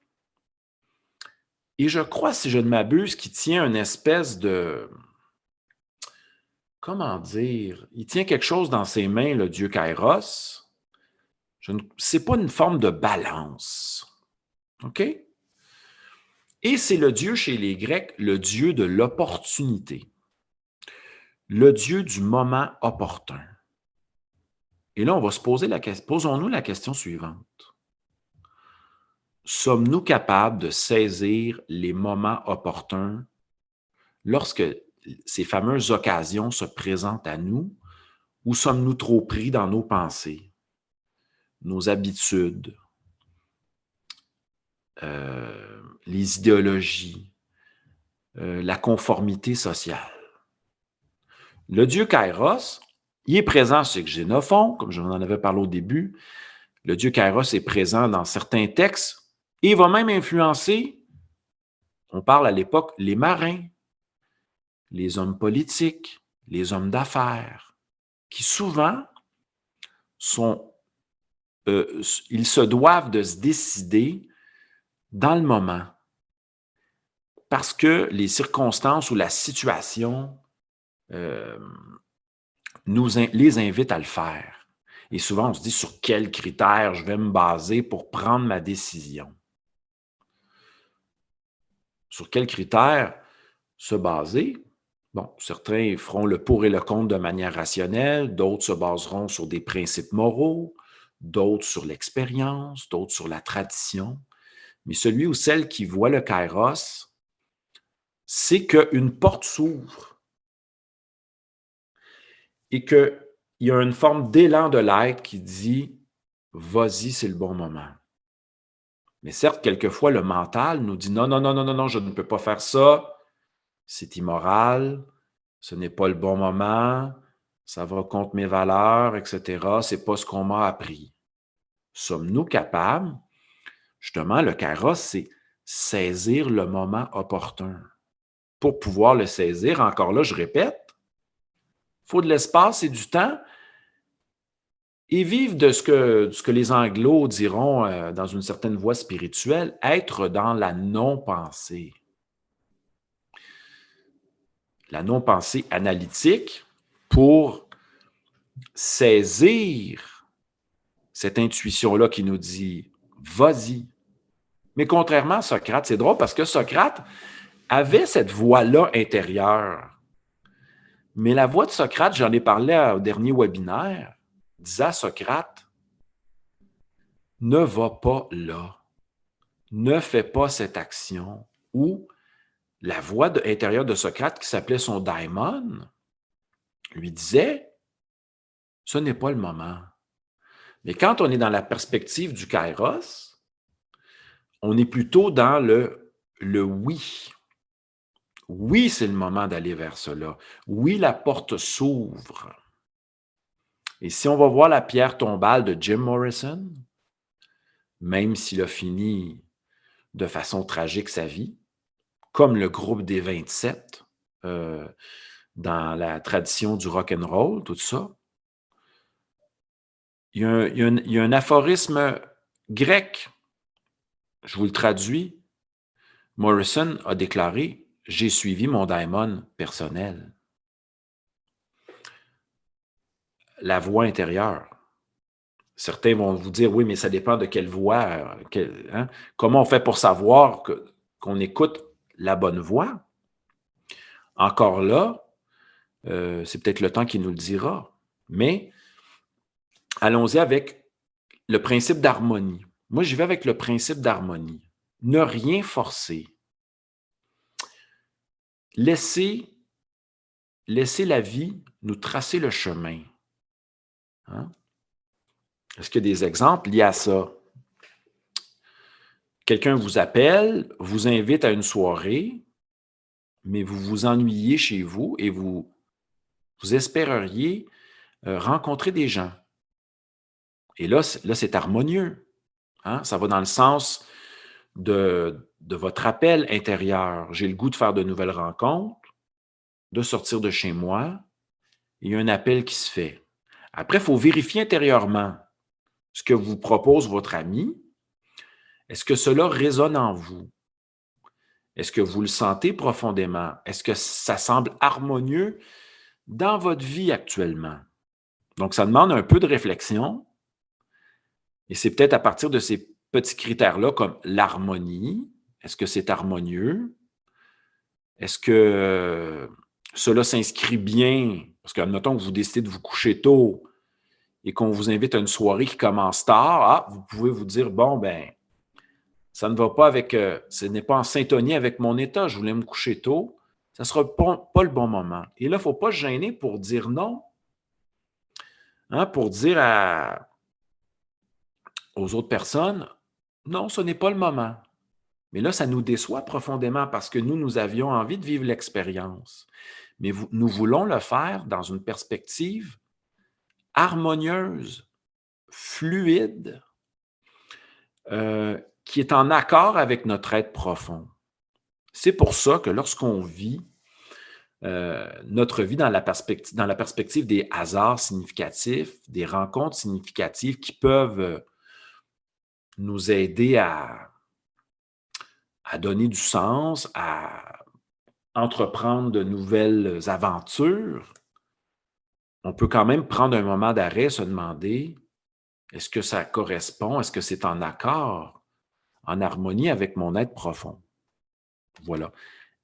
Et je crois, si je ne m'abuse, qu'il tient une espèce de... Comment dire? Il tient quelque chose dans ses mains, le dieu Kairos. C'est pas une forme de balance. OK? Et c'est le dieu chez les Grecs, le dieu de l'opportunité. Le dieu du moment opportun. Et là, on va se poser posons-nous la question suivante. Sommes-nous capables de saisir les moments opportuns lorsque ces fameuses occasions se présentent à nous, ou sommes-nous trop pris dans nos pensées, nos habitudes, les idéologies, la conformité sociale? Le dieu Kairos, il est présent chez Xénophon, comme je vous en avais parlé au début. Le dieu Kairos est présent dans certains textes et il va même influencer, on parle à l'époque, les marins, les hommes politiques, les hommes d'affaires, qui souvent ils se doivent de se décider dans le moment parce que les circonstances ou la situation les invitent à le faire. Et souvent, on se dit sur quels critères je vais me baser pour prendre ma décision. Sur quels critères se baser? Bon, certains feront le pour et le contre de manière rationnelle, d'autres se baseront sur des principes moraux, d'autres sur l'expérience, d'autres sur la tradition. Mais celui ou celle qui voit le kairos, c'est qu'une porte s'ouvre et qu'il y a une forme d'élan de l'être qui dit « vas-y, c'est le bon moment ». Mais certes, quelquefois, le mental nous dit « non, non, non, non, non, non, je ne peux pas faire ça, c'est immoral, ce n'est pas le bon moment, ça va contre mes valeurs, etc. Ce n'est pas ce qu'on m'a appris ». Sommes-nous capables? Justement, le kairos, c'est saisir le moment opportun. Pour pouvoir le saisir, encore là, je répète, il faut de l'espace et du temps et vivre de ce que les Anglos diront dans une certaine voie spirituelle, être dans la non-pensée. La non-pensée analytique pour saisir cette intuition-là qui nous dit « vas-y ». Mais contrairement à Socrate, c'est drôle parce que Socrate avait cette voix-là intérieure. Mais la voix de Socrate, j'en ai parlé au dernier webinaire, disait à Socrate, ne va pas là, ne fais pas cette action. Ou la voix intérieure de Socrate, qui s'appelait son daimon, lui disait, ce n'est pas le moment. Mais quand on est dans la perspective du kairos, on est plutôt dans le oui. Oui, c'est le moment d'aller vers cela. Oui, la porte s'ouvre. Et si on va voir la pierre tombale de Jim Morrison, même s'il a fini de façon tragique sa vie, comme le groupe des 27, dans la tradition du rock and roll, tout ça. Il y a un aphorisme grec, je vous le traduis. Morrison a déclaré: j'ai suivi mon daimon personnel. La voix intérieure. Certains vont vous dire: oui, mais ça dépend de quelle voix. Hein? Comment on fait pour savoir qu'on écoute la bonne voix? Encore là, c'est peut-être le temps qui nous le dira. Mais allons-y avec le principe d'harmonie. Moi, j'y vais avec le principe d'harmonie. Ne rien forcer. Laissez la vie nous tracer le chemin. Hein? Est-ce qu'il y a des exemples liés à ça? Quelqu'un vous appelle, vous invite à une soirée, mais vous vous ennuyez chez vous et vous espéreriez rencontrer des gens. Et là, c'est harmonieux. Hein? Ça va dans le sens de votre appel intérieur. J'ai le goût de faire de nouvelles rencontres, de sortir de chez moi. Il y a un appel qui se fait. Après, il faut vérifier intérieurement ce que vous propose votre ami. Est-ce que cela résonne en vous? Est-ce que vous le sentez profondément? Est-ce que ça semble harmonieux dans votre vie actuellement? Donc, ça demande un peu de réflexion. Et c'est peut-être à partir de ces petits critères-là, comme l'harmonie. Est-ce que c'est harmonieux? Est-ce que cela s'inscrit bien? Parce que, admettons que vous décidez de vous coucher tôt et qu'on vous invite à une soirée qui commence tard, vous pouvez vous dire, bon, ben, ça ne va pas avec, ce n'est pas en syntonie avec mon état, je voulais me coucher tôt, ça ne sera pas le bon moment. Et là, il ne faut pas se gêner pour dire non, hein, pour dire aux autres personnes, non, ce n'est pas le moment. Mais là, ça nous déçoit profondément parce que nous avions envie de vivre l'expérience. Mais nous voulons le faire dans une perspective harmonieuse, fluide, qui est en accord avec notre être profond. C'est pour ça que lorsqu'on vit notre vie dans la perspective des hasards significatifs, des rencontres significatives qui peuvent nous aider à donner du sens, à entreprendre de nouvelles aventures, on peut quand même prendre un moment d'arrêt, se demander, est-ce que ça correspond, est-ce que c'est en accord, en harmonie avec mon être profond? Voilà.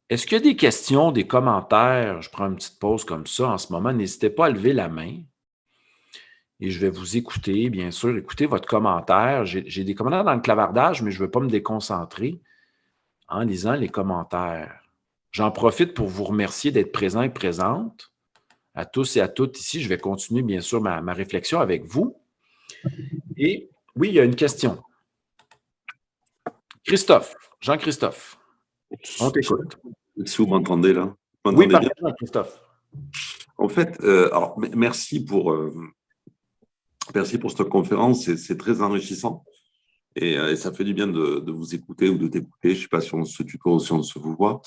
Est-ce qu'il y a des questions, des commentaires? Je prends une petite pause comme ça en ce moment. N'hésitez pas à lever la main et je vais vous écouter, bien sûr. Écoutez votre commentaire. J'ai des commentaires dans le clavardage, mais je ne veux pas me déconcentrer en lisant les commentaires. J'en profite pour vous remercier d'être présents et présentes. À tous et à toutes ici, je vais continuer, bien sûr, ma réflexion avec vous. Et oui, il y a une question. Christophe, Jean-Christophe, on t'écoute. Si vous m'entendez là. Oui, parfaitement, Christophe. En fait, alors, merci pour cette conférence, c'est très enrichissant et ça fait du bien de vous écouter ou de t'écouter. Je ne sais pas si on se tutoie ou si on se vous voit.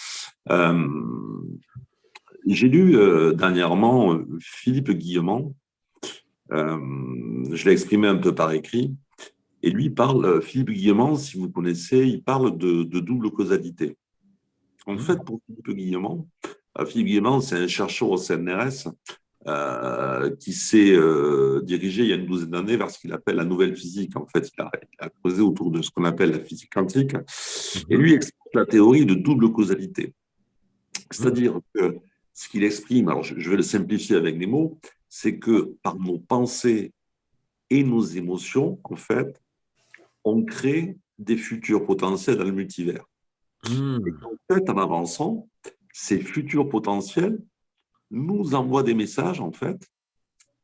J'ai lu dernièrement Philippe Guillemont, je l'ai exprimé un peu par écrit, et lui parle, Philippe Guillemont, si vous connaissez, il parle de double causalité. En fait, pour Philippe Guillemont, c'est un chercheur au CNRS qui s'est dirigé il y a une douzaine d'années vers ce qu'il appelle la nouvelle physique. En fait, il a creusé autour de ce qu'on appelle la physique quantique. Et lui explique la théorie de double causalité. C'est-à-dire que ce qu'il exprime, alors je vais le simplifier avec des mots, c'est que par nos pensées et nos émotions, en fait, on crée des futurs potentiels dans le multivers. Et en fait, en avançant, ces futurs potentiels nous envoient des messages, en fait,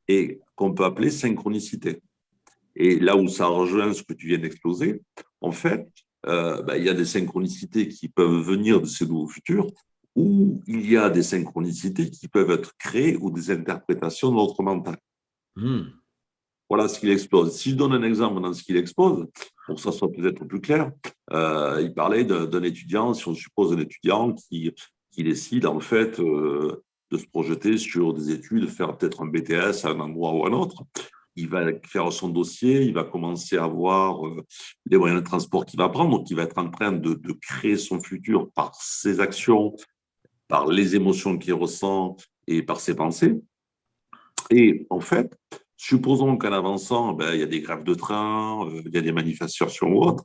et qu'on peut appeler synchronicité. Et là où ça rejoint ce que tu viens d'exposer, en fait, il y a des synchronicités qui peuvent venir de ces nouveaux futurs, ou il y a des synchronicités qui peuvent être créées ou des interprétations de notre mental. Voilà ce qu'il expose. Si je donne un exemple dans ce qu'il expose, pour que ça soit peut-être plus clair, il parlait d'un étudiant, si on suppose un étudiant qui décide en fait de se projeter sur des études, faire peut-être un BTS à un endroit ou à un autre. Il va faire son dossier, il va commencer à voir les moyens de transport qu'il va prendre, donc il va être en train de créer son futur par ses actions, par les émotions qu'il ressent et par ses pensées. Et en fait, supposons qu'en avançant, ben, il y a des grèves de train, il y a des manifestations ou autres,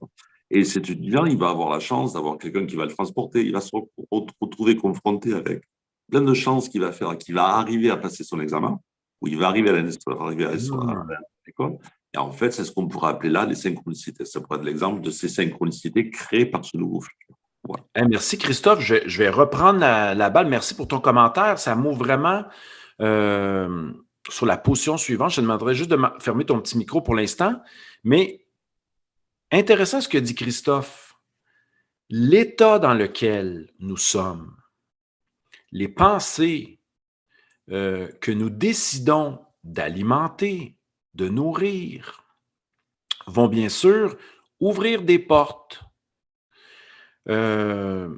et cet étudiant, il va avoir la chance d'avoir quelqu'un qui va le transporter. Il va se retrouver confronté avec plein de chances qu'il va faire, qu'il va arriver à passer son examen, ou il va arriver à Hmm. l'école. Et en fait, c'est ce qu'on pourrait appeler là les synchronicités. Ça pourrait être l'exemple de ces synchronicités créées par ce nouveau futur. Voilà. Merci Christophe, je vais reprendre la balle. Merci pour ton commentaire. Ça m'ouvre vraiment euh, sur la position suivante. Je te demanderais juste de fermer ton petit micro pour l'instant. Mais intéressant ce que dit Christophe. L'état dans lequel nous sommes, les pensées que nous décidons d'alimenter, de nourrir, vont bien sûr ouvrir des portes euh,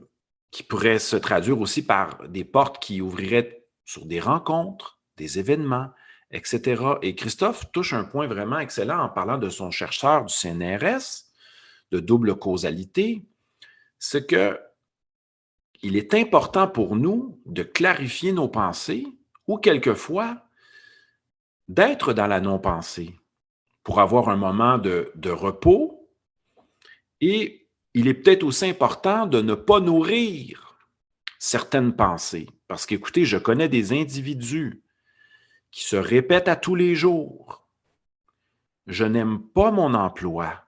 qui pourraient se traduire aussi par des portes qui ouvriraient sur des rencontres, des événements, etc. Et Christophe touche un point vraiment excellent en parlant de son chercheur du CNRS, de double causalité, c'est que il est important pour nous de clarifier nos pensées ou quelquefois d'être dans la non-pensée pour avoir un moment de repos. Et il est peut-être aussi important de ne pas nourrir certaines pensées. Parce qu'écoutez, je connais des individus qui se répètent à tous les jours. Je n'aime pas mon emploi.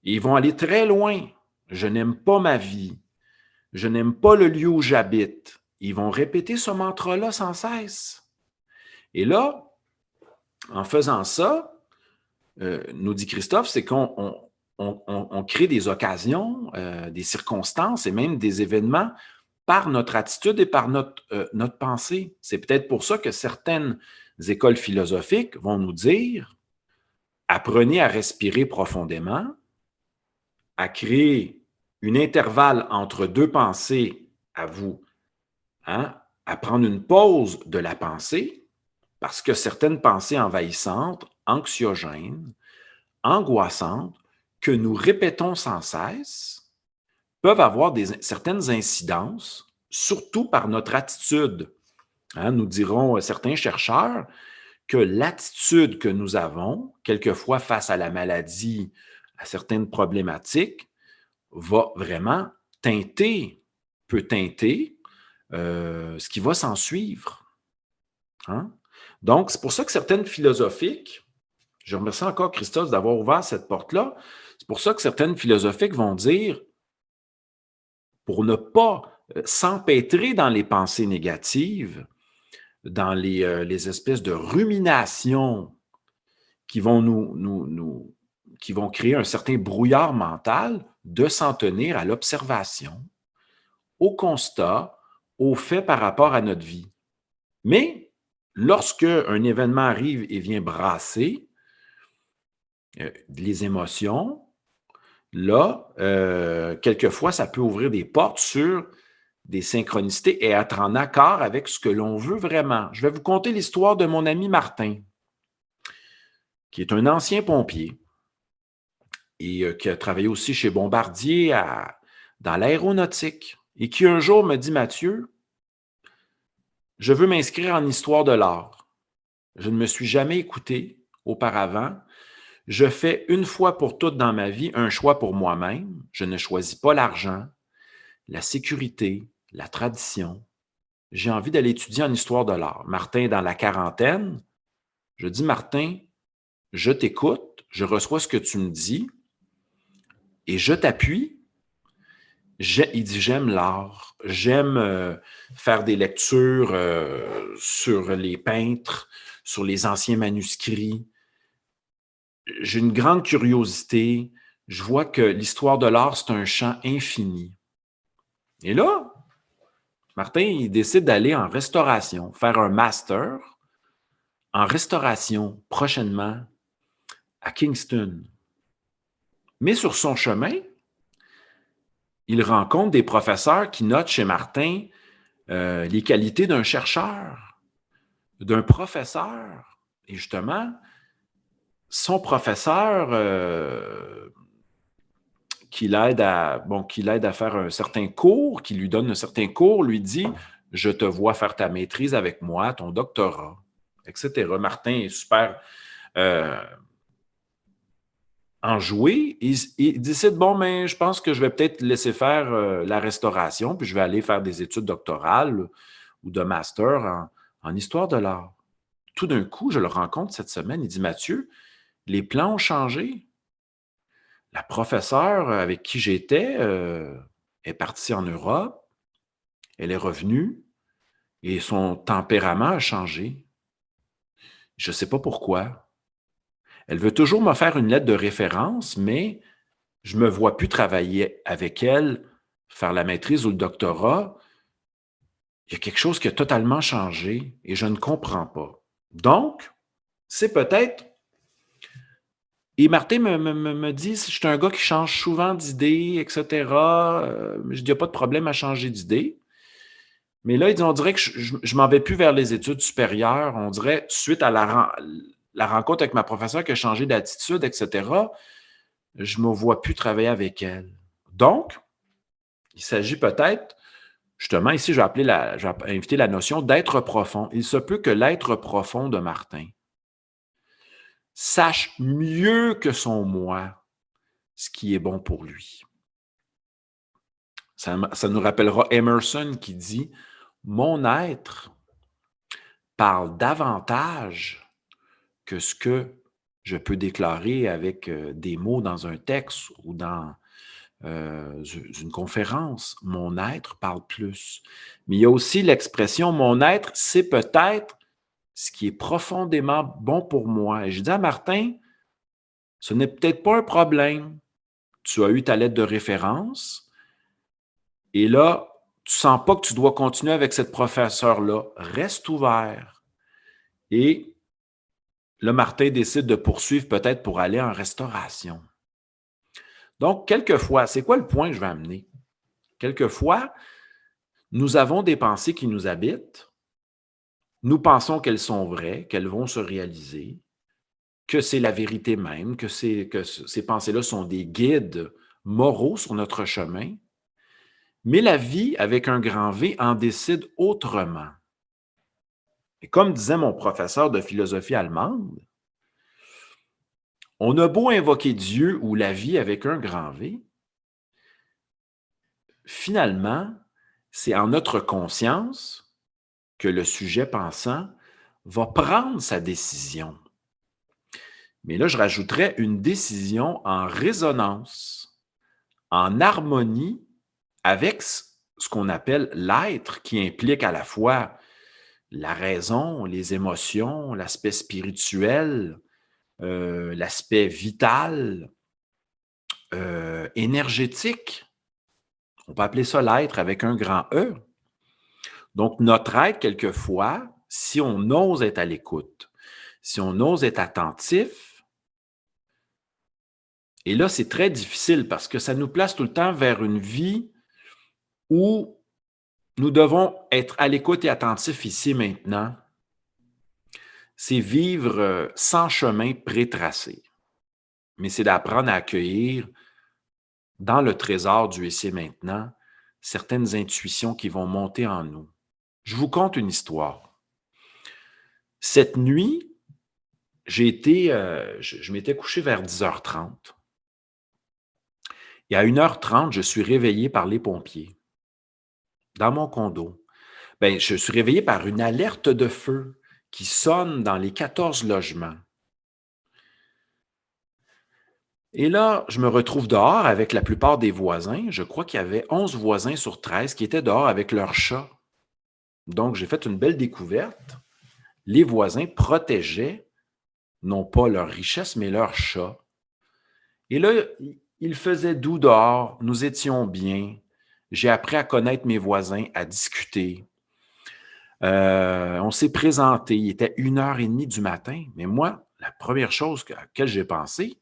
Et ils vont aller très loin. Je n'aime pas ma vie. Je n'aime pas le lieu où j'habite. Ils vont répéter ce mantra-là sans cesse. Et là, en faisant ça, nous dit Christophe, c'est qu'on crée des occasions, des circonstances et même des événements par notre attitude et par notre pensée. C'est peut-être pour ça que certaines écoles philosophiques vont nous dire, apprenez à respirer profondément, à créer un intervalle entre deux pensées à vous, hein, à prendre une pause de la pensée, parce que certaines pensées envahissantes, anxiogènes, angoissantes, que nous répétons sans cesse, peuvent avoir certaines incidences, surtout par notre attitude. Hein, nous diront certains chercheurs que l'attitude que nous avons, quelquefois face à la maladie, à certaines problématiques, va vraiment peut teinter ce qui va s'en suivre. Hein? Donc, c'est pour ça que certaines philosophiques, je remercie encore Christophe d'avoir ouvert cette porte-là, c'est pour ça que certaines philosophiques vont dire, pour ne pas s'empêtrer dans les pensées négatives, dans les espèces de ruminations qui vont qui vont créer un certain brouillard mental, de s'en tenir à l'observation, au constat, aux faits par rapport à notre vie. Mais lorsque un événement arrive et vient brasser les émotions, là, quelquefois, ça peut ouvrir des portes sur des synchronicités et être en accord avec ce que l'on veut vraiment. Je vais vous conter l'histoire de mon ami Martin, qui est un ancien pompier et qui a travaillé aussi chez Bombardier dans l'aéronautique et qui un jour me dit, Mathieu, je veux m'inscrire en histoire de l'art. Je ne me suis jamais écouté auparavant. Je fais une fois pour toutes dans ma vie un choix pour moi-même. Je ne choisis pas l'argent, la sécurité, la tradition. J'ai envie d'aller étudier en histoire de l'art. Martin, dans la quarantaine, je dis, Martin, je t'écoute, je reçois ce que tu me dis et je t'appuie. Il dit, j'aime l'art, j'aime faire des lectures sur les peintres, sur les anciens manuscrits. J'ai une grande curiosité. Je vois que l'histoire de l'art, c'est un champ infini. Et là, Martin, il décide d'aller en restauration, faire un master en restauration prochainement à Kingston. Mais sur son chemin, il rencontre des professeurs qui notent chez Martin les qualités d'un chercheur, d'un professeur. Et justement, son professeur qui l'aide à faire un certain cours, qui lui donne un certain cours, lui dit « Je te vois faire ta maîtrise avec moi, ton doctorat, etc. » Martin est super enjoué. Il décide « Bon, mais je pense que je vais peut-être laisser faire la restauration, puis je vais aller faire des études doctorales ou de master en histoire de l'art. » Tout d'un coup, je le rencontre cette semaine, il dit « Mathieu, les plans ont changé. La professeure avec qui j'étais est partie en Europe, elle est revenue et son tempérament a changé. Je ne sais pas pourquoi. Elle veut toujours me faire une lettre de référence, mais je ne me vois plus travailler avec elle, faire la maîtrise ou le doctorat. Il y a quelque chose qui a totalement changé et je ne comprends pas. Donc, c'est peut-être. Et Martin me dit, je suis un gars qui change souvent d'idée, etc. Je dis, il n'y a pas de problème à changer d'idée. Mais là, il dit, on dirait que je ne m'en vais plus vers les études supérieures. On dirait, suite à la rencontre avec ma professeure qui a changé d'attitude, etc., je ne me vois plus travailler avec elle. Donc, il s'agit peut-être, justement, ici, je vais inviter la notion d'être profond. Il se peut que l'être profond de Martin sache mieux que son moi ce qui est bon pour lui. Ça nous rappellera Emerson qui dit « Mon être parle davantage que ce que je peux déclarer avec des mots dans un texte ou dans une conférence. Mon être parle plus. » Mais il y a aussi l'expression « Mon être, c'est peut-être ce qui est profondément bon pour moi. » Et je dis à Martin, ce n'est peut-être pas un problème. Tu as eu ta lettre de référence et là, tu ne sens pas que tu dois continuer avec cette professeure-là. Reste ouvert. Et le Martin décide de poursuivre peut-être pour aller en restauration. Donc, quelquefois, c'est quoi le point que je vais amener? Quelquefois, nous avons des pensées qui nous habitent. Nous pensons qu'elles sont vraies, qu'elles vont se réaliser, que c'est la vérité même, que ces pensées-là sont des guides moraux sur notre chemin. Mais la vie, avec un grand V, en décide autrement. Et comme disait mon professeur de philosophie allemande, on a beau invoquer Dieu ou la vie avec un grand V, finalement, c'est en notre conscience que le sujet pensant va prendre sa décision. Mais là, je rajouterais une décision en résonance, en harmonie avec ce qu'on appelle l'être, qui implique à la fois la raison, les émotions, l'aspect spirituel, l'aspect vital, énergétique. On peut appeler ça l'être avec un grand E. Donc, notre être, quelquefois, si on ose être à l'écoute, si on ose être attentif, et là, c'est très difficile parce que ça nous place tout le temps vers une vie où nous devons être à l'écoute et attentifs ici et maintenant. C'est vivre sans chemin prétracé. Mais c'est d'apprendre à accueillir dans le trésor du ici et maintenant certaines intuitions qui vont monter en nous. Je vous conte une histoire. Cette nuit, je m'étais couché vers 10h30. Et à 1h30, je suis réveillé par les pompiers dans mon condo. Bien, je suis réveillé par une alerte de feu qui sonne dans les 14 logements. Et là, je me retrouve dehors avec la plupart des voisins. Je crois qu'il y avait 11 voisins sur 13 qui étaient dehors avec leurs chats. Donc, j'ai fait une belle découverte. Les voisins protégeaient non pas leur richesse, mais leurs chats. Et là, il faisait doux dehors, nous étions bien. J'ai appris à connaître mes voisins, à discuter. On s'est présenté, il était 1h30 du matin. Mais moi, la première chose à laquelle j'ai pensé,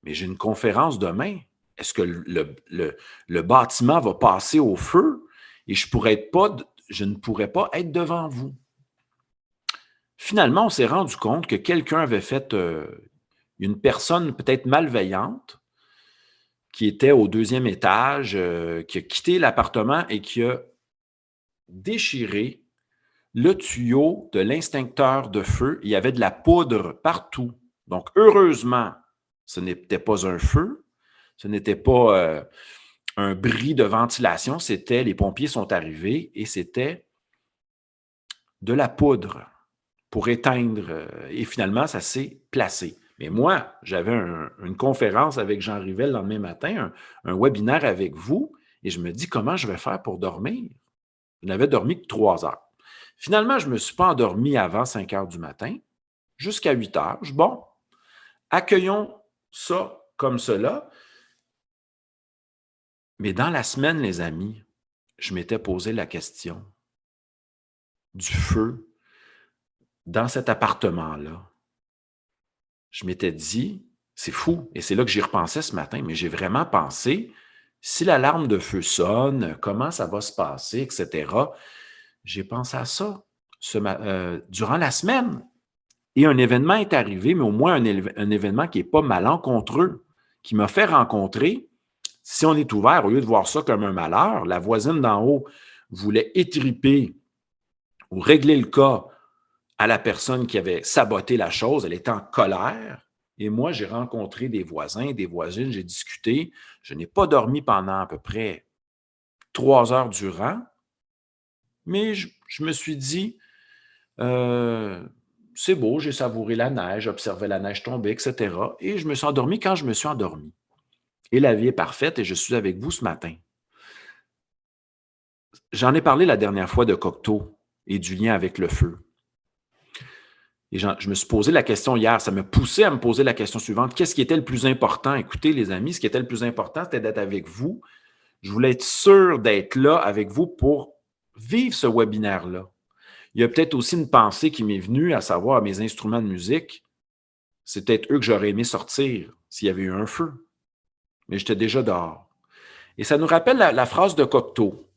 mais j'ai une conférence demain. Est-ce que le bâtiment va passer au feu et je ne pourrais pas être devant vous? Finalement, on s'est rendu compte que quelqu'un avait fait, une personne peut-être malveillante, qui était au 2e étage, qui a quitté l'appartement et qui a déchiré le tuyau de l'extincteur de feu. Il y avait de la poudre partout. Donc, heureusement, ce n'était pas un feu, ce n'était pas un bris de ventilation, les pompiers sont arrivés et c'était de la poudre pour éteindre. Et finalement, ça s'est placé. Mais moi, j'avais une conférence avec Jean Rivel le lendemain matin, un webinaire avec vous, et je me dis, comment je vais faire pour dormir? Je n'avais dormi que 3 heures. Finalement, je ne me suis pas endormi avant 5 heures du matin, jusqu'à 8 heures. Bon, accueillons ça comme cela. Mais dans la semaine, les amis, je m'étais posé la question du feu dans cet appartement-là. Je m'étais dit, c'est fou, et c'est là que j'y repensais ce matin, mais j'ai vraiment pensé, si l'alarme de feu sonne, comment ça va se passer, etc. J'ai pensé à ça durant la semaine. Et un événement est arrivé, mais au moins un événement qui n'est pas malencontreux, qui m'a fait rencontrer, si on est ouvert, au lieu de voir ça comme un malheur, la voisine d'en haut voulait étriper ou régler le cas à la personne qui avait saboté la chose, elle était en colère. Et moi, j'ai rencontré des voisins, des voisines, j'ai discuté. Je n'ai pas dormi pendant à peu près 3 heures durant, mais je me suis dit, c'est beau, j'ai savouré la neige, observé la neige tomber, etc. Et je me suis endormi quand je me suis endormi. Et la vie est parfaite et je suis avec vous ce matin. J'en ai parlé la dernière fois de Cocteau et du lien avec le feu. Et je me suis posé la question hier, ça m'a poussé à me poser la question suivante. Qu'est-ce qui était le plus important? Écoutez, les amis, ce qui était le plus important, c'était d'être avec vous. Je voulais être sûr d'être là avec vous pour vivre ce webinaire-là. Il y a peut-être aussi une pensée qui m'est venue, à savoir mes instruments de musique. C'est peut-être eux que j'aurais aimé sortir s'il y avait eu un feu. Mais j'étais déjà dehors. Et ça nous rappelle la phrase de Cocteau.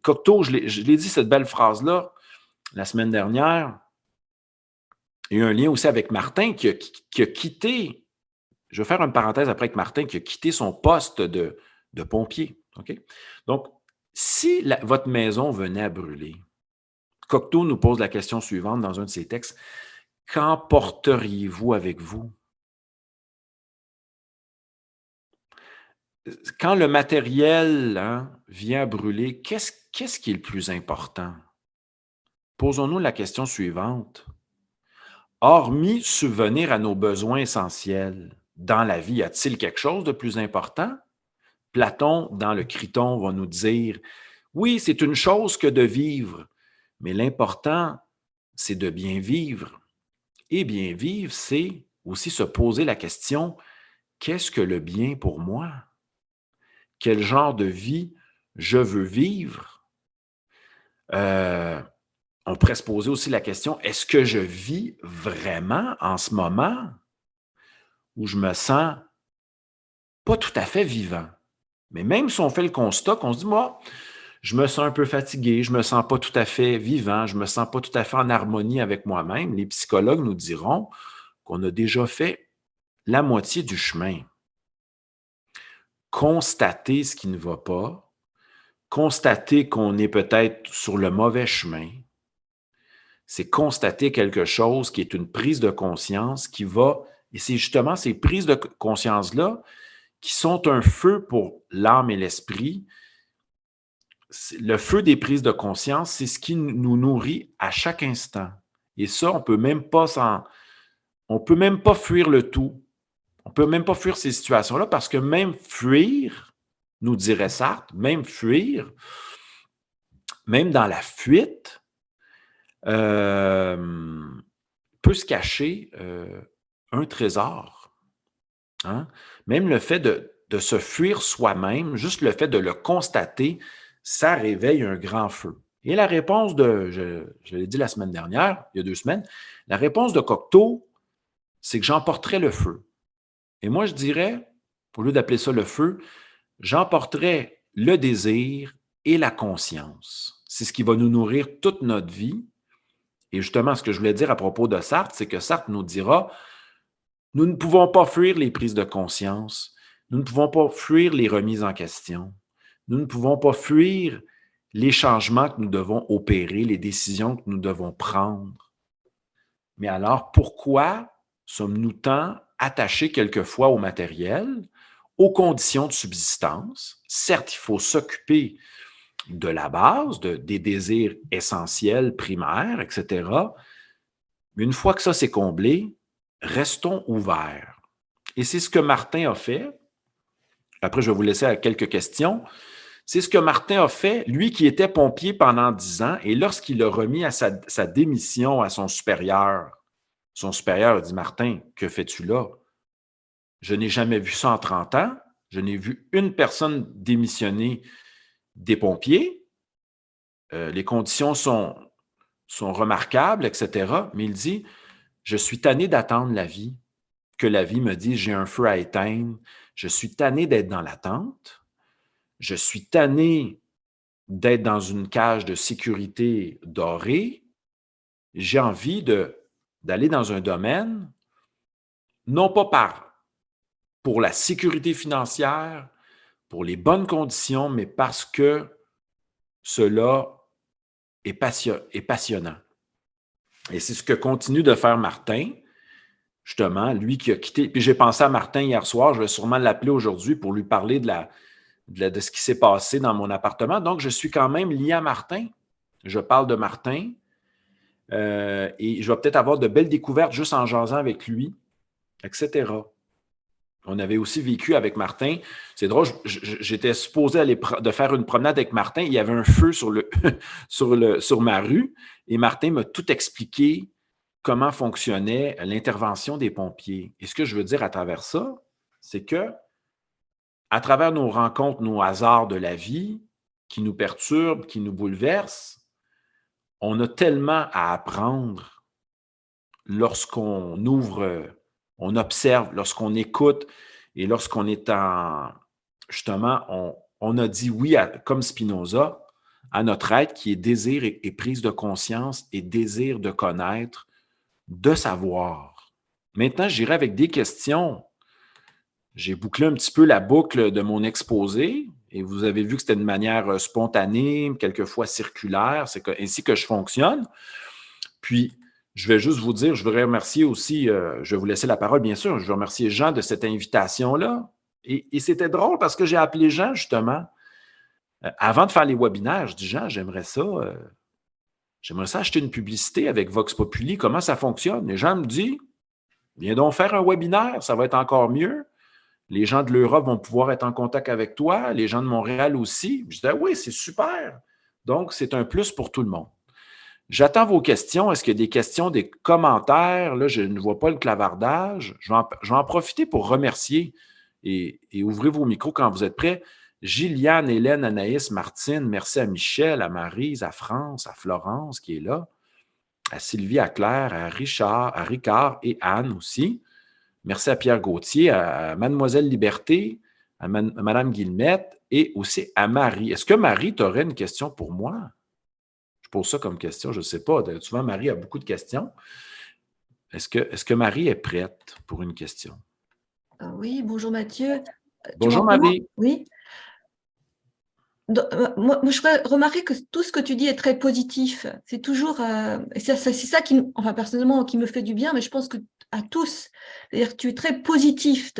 Cocteau, je l'ai dit, cette belle phrase-là, la semaine dernière. Il y a un lien aussi avec Martin qui a quitté, je vais faire une parenthèse après avec Martin, qui a quitté son poste de pompier. Okay? Donc, si votre maison venait à brûler, Cocteau nous pose la question suivante dans un de ses textes. Qu'emporteriez-vous avec vous? Quand le matériel vient à brûler, qu'est-ce qui est le plus important? Posons-nous la question suivante. Hormis subvenir à nos besoins essentiels, dans la vie, y a-t-il quelque chose de plus important? Platon, dans le Criton, va nous dire, oui, c'est une chose que de vivre, mais l'important, c'est de bien vivre. Et bien vivre, c'est aussi se poser la question, qu'est-ce que le bien pour moi? Quel genre de vie je veux vivre? On pourrait se poser aussi la question, est-ce que je vis vraiment en ce moment où je me sens pas tout à fait vivant? Mais même si on fait le constat qu'on se dit, moi, je me sens un peu fatigué, je me sens pas tout à fait vivant, je me sens pas tout à fait en harmonie avec moi-même, les psychologues nous diront qu'on a déjà fait la moitié du chemin. Constater ce qui ne va pas, constater qu'on est peut-être sur le mauvais chemin, c'est constater quelque chose qui est une prise de conscience qui va, et c'est justement ces prises de conscience-là qui sont un feu pour l'âme et l'esprit. Le feu des prises de conscience, c'est ce qui nous nourrit à chaque instant. Et ça, on peut même pas fuir le tout. On peut même pas fuir ces situations-là parce que même fuir, nous dirait Sartre, même fuir, même dans la fuite, peut se cacher un trésor. Hein? Même le fait de se fuir soi-même, juste le fait de le constater, ça réveille un grand feu. Et la réponse je l'ai dit la semaine dernière, il y a 2 semaines, la réponse de Cocteau, c'est que j'emporterai le feu. Et moi, je dirais, au lieu d'appeler ça le feu, j'emporterais le désir et la conscience. C'est ce qui va nous nourrir toute notre vie. Et justement, ce que je voulais dire à propos de Sartre, c'est que Sartre nous dira, nous ne pouvons pas fuir les prises de conscience, nous ne pouvons pas fuir les remises en question, nous ne pouvons pas fuir les changements que nous devons opérer, les décisions que nous devons prendre. Mais alors, pourquoi sommes-nous tant attachés quelquefois au matériel, aux conditions de subsistance? Certes, il faut s'occuper de la base, des désirs essentiels, primaires, etc. Mais une fois que ça c'est comblé, restons ouverts. Et c'est ce que Martin a fait. Après, je vais vous laisser à quelques questions. C'est ce que Martin a fait, lui qui était pompier pendant 10 ans, et lorsqu'il a remis à sa démission à son supérieur a dit, Martin, que fais-tu là? Je n'ai jamais vu ça en 30 ans. Je n'ai vu une personne démissionner des pompiers. Les conditions sont remarquables, etc. Mais il dit, je suis tanné d'attendre la vie, que la vie me dise, j'ai un feu à éteindre. Je suis tanné d'être dans l'attente. Je suis tanné d'être dans une cage de sécurité dorée. J'ai envie d'aller dans un domaine, non pas pour la sécurité financière, pour les bonnes conditions, mais parce que cela est passionnant. Et c'est ce que continue de faire Martin, justement, lui qui a quitté. Puis j'ai pensé à Martin hier soir, je vais sûrement l'appeler aujourd'hui pour lui parler de ce qui s'est passé dans mon appartement. Donc, je suis quand même lié à Martin. Je parle de Martin et je vais peut-être avoir de belles découvertes juste en jasant avec lui, etc. On avait aussi vécu avec Martin. C'est drôle, j'étais supposé aller de faire une promenade avec Martin. Il y avait un feu sur ma rue et Martin m'a tout expliqué comment fonctionnait l'intervention des pompiers. Et ce que je veux dire à travers ça, c'est que à travers nos rencontres, nos hasards de la vie qui nous perturbent, qui nous bouleversent, on a tellement à apprendre lorsqu'on ouvre, on observe, lorsqu'on écoute et lorsqu'on est justement, on a dit oui, comme Spinoza, à notre être qui est désir et prise de conscience et désir de connaître, de savoir. Maintenant, j'irai avec des questions. J'ai bouclé un petit peu la boucle de mon exposé et vous avez vu que c'était de manière spontanée, quelquefois circulaire. C'est ainsi que je fonctionne. Puis, je vais juste vous dire, je voudrais remercier aussi, je vais vous laisser la parole, bien sûr, je vais remercier Jean de cette invitation-là. Et c'était drôle parce que j'ai appelé Jean, justement, avant de faire les webinaires, je dis, Jean, j'aimerais ça acheter une publicité avec Vox Populi, comment ça fonctionne? Et Jean me dit, viens donc faire un webinaire, ça va être encore mieux. Les gens de l'Europe vont pouvoir être en contact avec toi, les gens de Montréal aussi. Je disais, oui, c'est super. Donc, c'est un plus pour tout le monde. J'attends vos questions. Est-ce qu'il y a des questions, des commentaires? Là, je ne vois pas le clavardage. Je vais en profiter pour remercier et ouvrez vos micros quand vous êtes prêts. Gilliane, Hélène, Anaïs, Martine, merci à Michel, à Maryse, à France, à Florence qui est là, à Sylvie, à Claire, à Richard, à Ricard et Anne aussi. Merci à Pierre Gauthier, à Mademoiselle Liberté, à Madame Guillemette et aussi à Marie. Est-ce que Marie, tu aurais une question pour moi? Je pose ça comme question, je ne sais pas. Souvent, Marie a beaucoup de questions. Est-ce que Marie est prête pour une question? Oui, bonjour Mathieu. Bonjour Marie. Oui. Moi, je remarquer que tout ce que tu dis est très positif. C'est toujours, c'est ça qui, enfin personnellement, qui me fait du bien, mais je pense que à tous. C'est-à-dire que tu es très positif.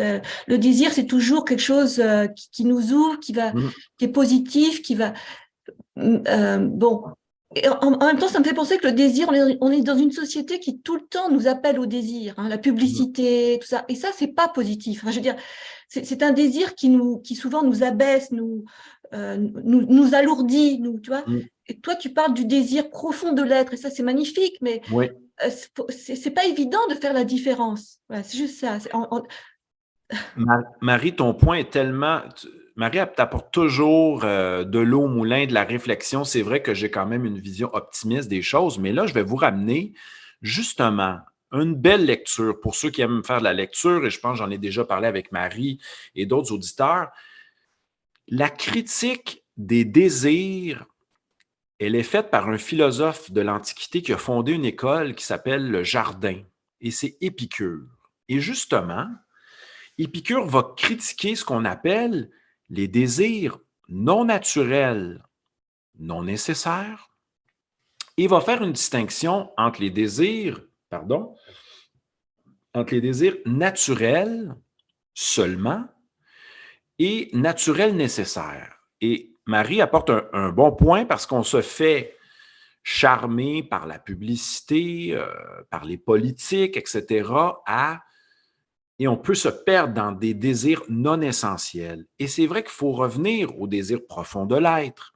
Le désir, c'est toujours quelque chose qui nous ouvre, qui est positif, qui va. Bon. Et en même temps, ça me fait penser que le désir, on est dans une société qui tout le temps nous appelle au désir, hein, la publicité, tout ça. Et ça, c'est pas positif. Enfin, je veux dire, c'est un désir qui souvent nous abaisse, nous alourdit, tu vois. Et toi, tu parles du désir profond de l'être, et ça, c'est magnifique, mais oui. C'est pas évident de faire la différence. Voilà, c'est juste ça. Marie, ton point est tellement... Marie, elle t'apporte toujours de l'eau au moulin, de la réflexion. C'est vrai que j'ai quand même une vision optimiste des choses, mais là, je vais vous ramener justement Une belle lecture pour ceux qui aiment faire de la lecture, et je pense que j'en ai déjà parlé avec Marie et d'autres auditeurs. La critique des désirs, elle est faite par un philosophe de l'Antiquité qui a fondé une école qui s'appelle le Jardin, et c'est Épicure. Et justement, Épicure va critiquer ce qu'on appelle les désirs non naturels, non nécessaires, et va faire une distinction entre les désirs, entre les désirs naturels seulement et naturels nécessaires. Et Marie apporte un bon point parce qu'on se fait charmer par la publicité, par les politiques, etc., et on peut se perdre dans des désirs non essentiels. Et c'est vrai qu'il faut revenir au désir profond de l'être.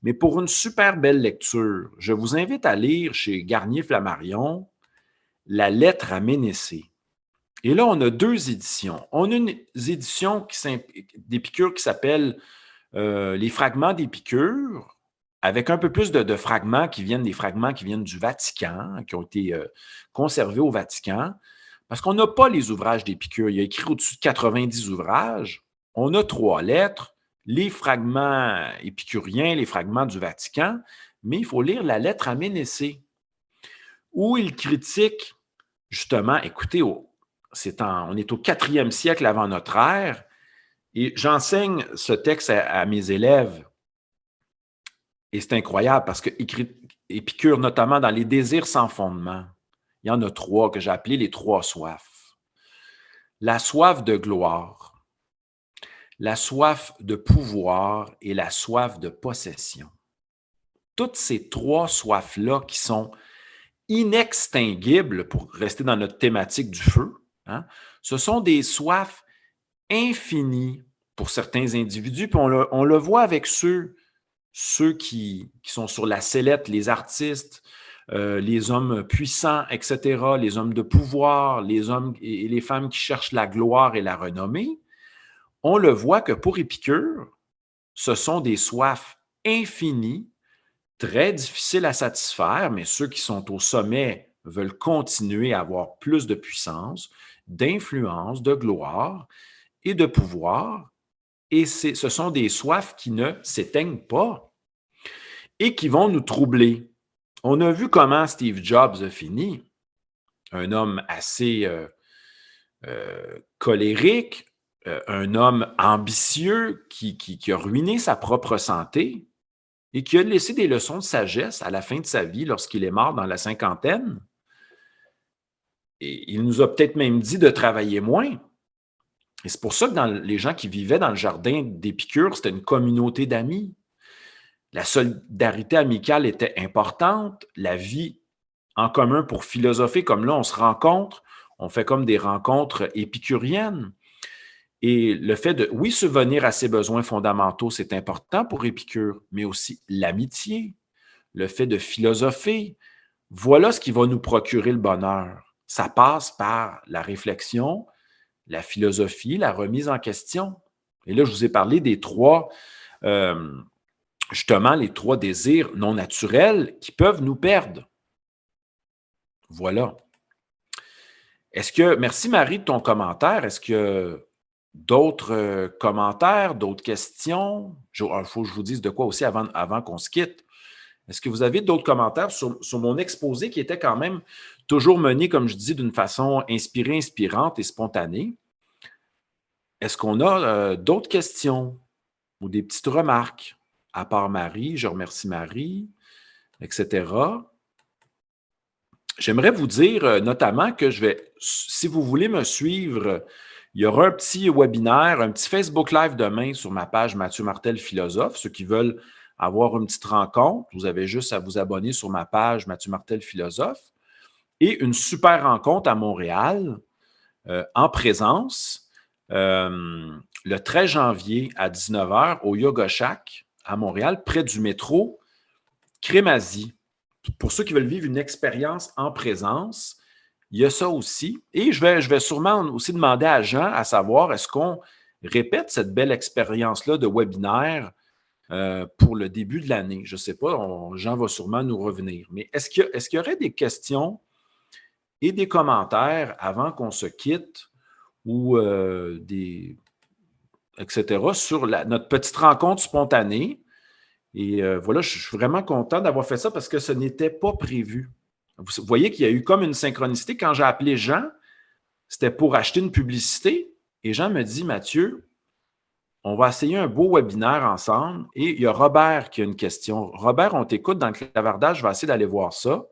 Mais pour une super belle lecture, je vous invite à lire chez Garnier-Flammarion La lettre à Ménécée. Et là, on a deux éditions. On a une édition d'Épicure qui s'appelle Les fragments d'Épicure, avec un peu plus de fragments qui viennent du Vatican, qui ont été conservés au Vatican, parce qu'on n'a pas les ouvrages d'Épicure. Il a écrit au-dessus de 90 ouvrages. On a 3 lettres, les fragments épicuriens, les fragments du Vatican, mais il faut lire la lettre à Ménécée, où il critique justement, écoutez, on est au 4e siècle avant notre ère, et j'enseigne ce texte à mes élèves. Et c'est incroyable parce que Épicure, notamment dans les désirs sans fondement, il y en a 3 que j'ai appelés les 3 soifs. La soif de gloire, la soif de pouvoir et la soif de possession. Toutes ces 3 soifs-là qui sont inextinguibles, pour rester dans notre thématique du feu, hein, ce sont des soifs infinies pour certains individus, puis on le voit avec ceux qui sont sur la sellette, les artistes, les hommes puissants, etc., les hommes de pouvoir, les hommes et les femmes qui cherchent la gloire et la renommée. On le voit que pour Épicure, ce sont des soifs infinies, très difficiles à satisfaire, mais ceux qui sont au sommet veulent continuer à avoir plus de puissance, d'influence, de gloire et de pouvoir. Et ce sont des soifs qui ne s'éteignent pas et qui vont nous troubler. On a vu comment Steve Jobs a fini, un homme assez colérique, un homme ambitieux qui a ruiné sa propre santé et qui a laissé des leçons de sagesse à la fin de sa vie lorsqu'il est mort dans la cinquantaine. Et il nous a peut-être même dit de travailler moins. Et c'est pour ça que les gens qui vivaient dans le jardin d'Épicure, c'était une communauté d'amis. La solidarité amicale était importante, la vie en commun pour philosopher, comme là, on se rencontre, on fait comme des rencontres épicuriennes. Et le fait de, oui, subvenir à ses besoins fondamentaux, c'est important pour Épicure, mais aussi l'amitié, le fait de philosopher. Voilà ce qui va nous procurer le bonheur. Ça passe par la réflexion, la philosophie, la remise en question. Et là, je vous ai parlé des 3, justement, les 3 désirs non naturels qui peuvent nous perdre. Voilà. Merci Marie de ton commentaire. Est-ce que d'autres commentaires, d'autres questions? Il faut que je vous dise de quoi aussi avant qu'on se quitte. Est-ce que vous avez d'autres commentaires sur mon exposé qui était quand même toujours mené, comme je dis, d'une façon inspirée, inspirante et spontanée? Est-ce qu'on a d'autres questions ou des petites remarques? À part Marie, je remercie Marie, etc. J'aimerais vous dire notamment que si vous voulez me suivre, il y aura un petit webinaire, un petit Facebook Live demain sur ma page Mathieu Martel Philosophe. Ceux qui veulent avoir une petite rencontre, vous avez juste à vous abonner sur ma page Mathieu Martel Philosophe. Et une super rencontre à Montréal, en présence, le 13 janvier à 19h au Yoga Shack à Montréal, près du métro Crémazie. Pour ceux qui veulent vivre une expérience en présence, il y a ça aussi. Et je vais sûrement aussi demander à Jean à savoir, est-ce qu'on répète cette belle expérience-là de webinaire pour le début de l'année? Je ne sais pas, Jean va sûrement nous revenir. Mais est-ce qu'il y aurait des questions et des commentaires avant qu'on se quitte ou etc. sur notre petite rencontre spontanée. Et voilà, je suis vraiment content d'avoir fait ça parce que ce n'était pas prévu. Vous voyez qu'il y a eu comme une synchronicité. Quand j'ai appelé Jean, c'était pour acheter une publicité. Et Jean me dit, Mathieu, on va essayer un beau webinaire ensemble. Et il y a Robert qui a une question. Robert, on t'écoute dans le clavardage. Je vais essayer d'aller voir ça.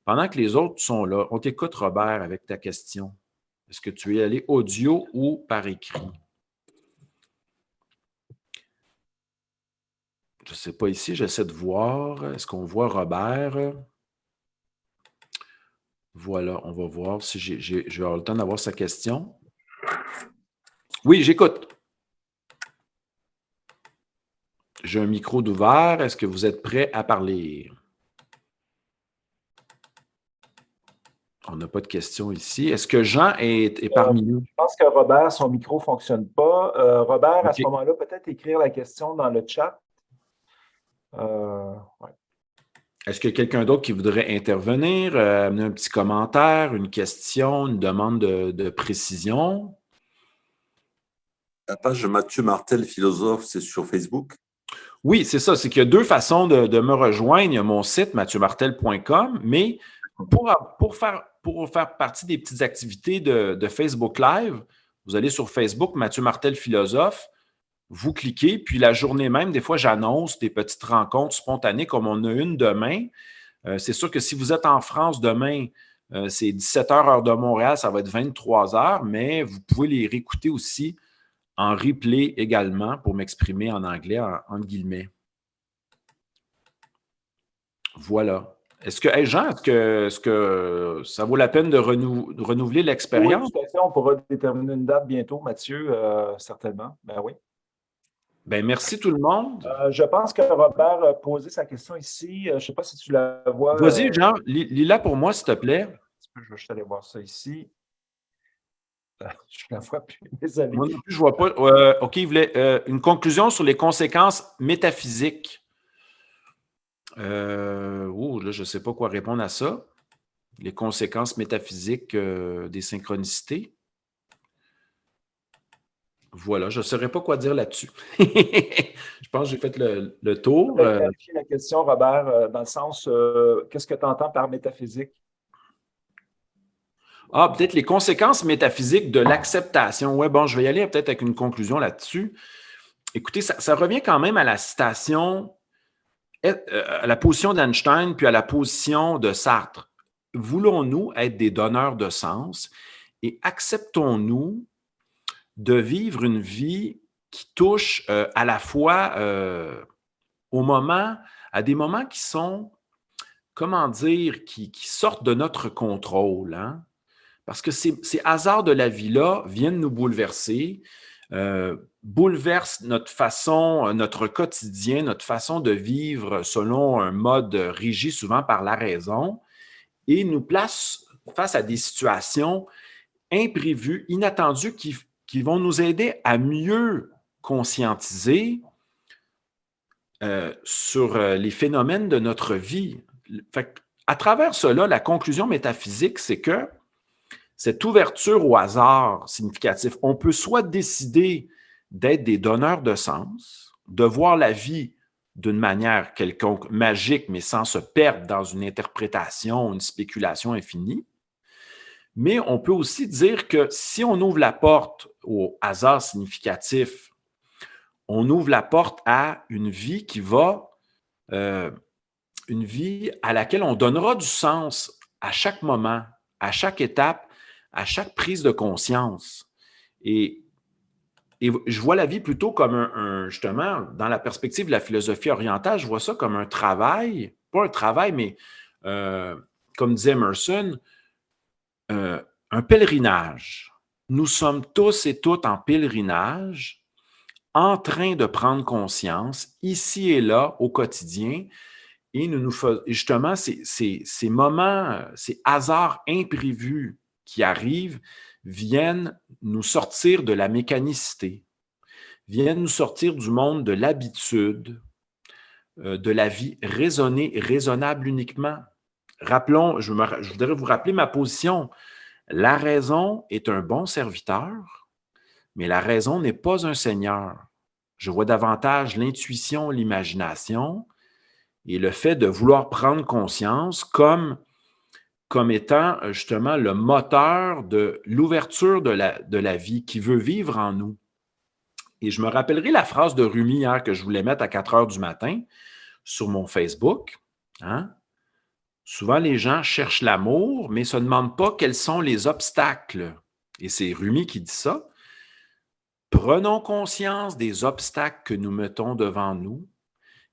Pendant que les autres sont là, on t'écoute, Robert, avec ta question. Est-ce que tu es allé audio ou par écrit? Je ne sais pas ici, j'essaie de voir. Est-ce qu'on voit Robert? Voilà, on va voir si je vais avoir le temps d'avoir sa question. Oui, j'écoute. J'ai un micro d'ouvert. Est-ce que vous êtes prêts à parler? On n'a pas de questions ici. Est-ce que Jean est parmi nous? Je pense que Robert, son micro ne fonctionne pas. Robert, à ce OK. moment-là, peut-être écrire la question dans le chat. Ouais. Est-ce qu'il y a quelqu'un d'autre qui voudrait intervenir, amener un petit commentaire, une question, une demande de précision? La page Mathieu Martel, philosophe, c'est sur Facebook. Oui, c'est ça. C'est qu'il y a deux façons de me rejoindre. Il y a mon site, mathieumartel.com, mais pour faire partie des petites activités de Facebook Live, vous allez sur Facebook, Mathieu Martel, philosophe, vous cliquez, puis la journée même, des fois, j'annonce des petites rencontres spontanées comme on a une demain. C'est sûr que si vous êtes en France demain, c'est 17h heure de Montréal, ça va être 23h, mais vous pouvez les réécouter aussi en replay également pour m'exprimer en anglais, entre guillemets. Voilà. Est-ce que, Jean, est-ce que ça vaut la peine de renouveler l'expérience? Oui, tout à fait. On pourra déterminer une date bientôt, Mathieu, certainement. Ben oui. Ben, merci tout le monde. Je pense que Robert a posé sa question ici. Je ne sais pas si tu la vois. Vas-y, Jean, lis-la pour moi, s'il te plaît. Je vais juste aller voir ça ici. Je ne la vois plus, désolé. Moi non plus, je ne vois pas. OK, il voulait une conclusion sur les conséquences métaphysiques. Là, je ne sais pas quoi répondre à ça. Les conséquences métaphysiques des synchronicités. Voilà, je ne saurais pas quoi dire là-dessus. Je pense que j'ai fait le tour. Je vais clarifier la question, Robert, dans le sens, qu'est-ce que tu entends par métaphysique? Ah, peut-être les conséquences métaphysiques de l'acceptation. Oui, bon, je vais y aller peut-être avec une conclusion là-dessus. Écoutez, ça revient quand même à la citation, à la position d'Einstein, puis à la position de Sartre. Voulons-nous être des donneurs de sens et acceptons-nous de vivre une vie qui touche à la fois à des moments qui sont, comment dire, qui sortent de notre contrôle, hein? Parce que ces hasards de la vie-là viennent nous bouleverser, bouleversent notre façon, notre quotidien, notre façon de vivre selon un mode régi souvent par la raison et nous placent face à des situations imprévues, inattendues qui vont nous aider à mieux conscientiser sur les phénomènes de notre vie. Fait à travers cela, la conclusion métaphysique, c'est que cette ouverture au hasard significatif, on peut soit décider d'être des donneurs de sens, de voir la vie d'une manière quelconque, magique, mais sans se perdre dans une interprétation, une spéculation infinie. Mais on peut aussi dire que si on ouvre la porte au hasard significatif, on ouvre la porte à une vie qui va, une vie à laquelle on donnera du sens à chaque moment, à chaque étape, à chaque prise de conscience. Et je vois la vie plutôt comme justement, dans la perspective de la philosophie orientale, je vois ça comme un travail, pas un travail, mais comme disait Emerson, un pèlerinage. Nous sommes tous et toutes en pèlerinage, en train de prendre conscience, ici et là, au quotidien, et justement, ces moments, ces hasards imprévus qui arrivent viennent nous sortir de la mécanicité, viennent nous sortir du monde de l'habitude, de la vie raisonnée et raisonnable uniquement. rappelons, je voudrais vous rappeler ma position. La raison est un bon serviteur, mais la raison n'est pas un seigneur. Je vois davantage l'intuition, l'imagination et le fait de vouloir prendre conscience comme étant justement le moteur de l'ouverture de la vie qui veut vivre en nous. Et je me rappellerai la phrase de Rumi hier que je voulais mettre à 4 heures du matin sur mon Facebook. Hein? Souvent, les gens cherchent l'amour, mais ne se demandent pas quels sont les obstacles. Et c'est Rumi qui dit ça. Prenons conscience des obstacles que nous mettons devant nous,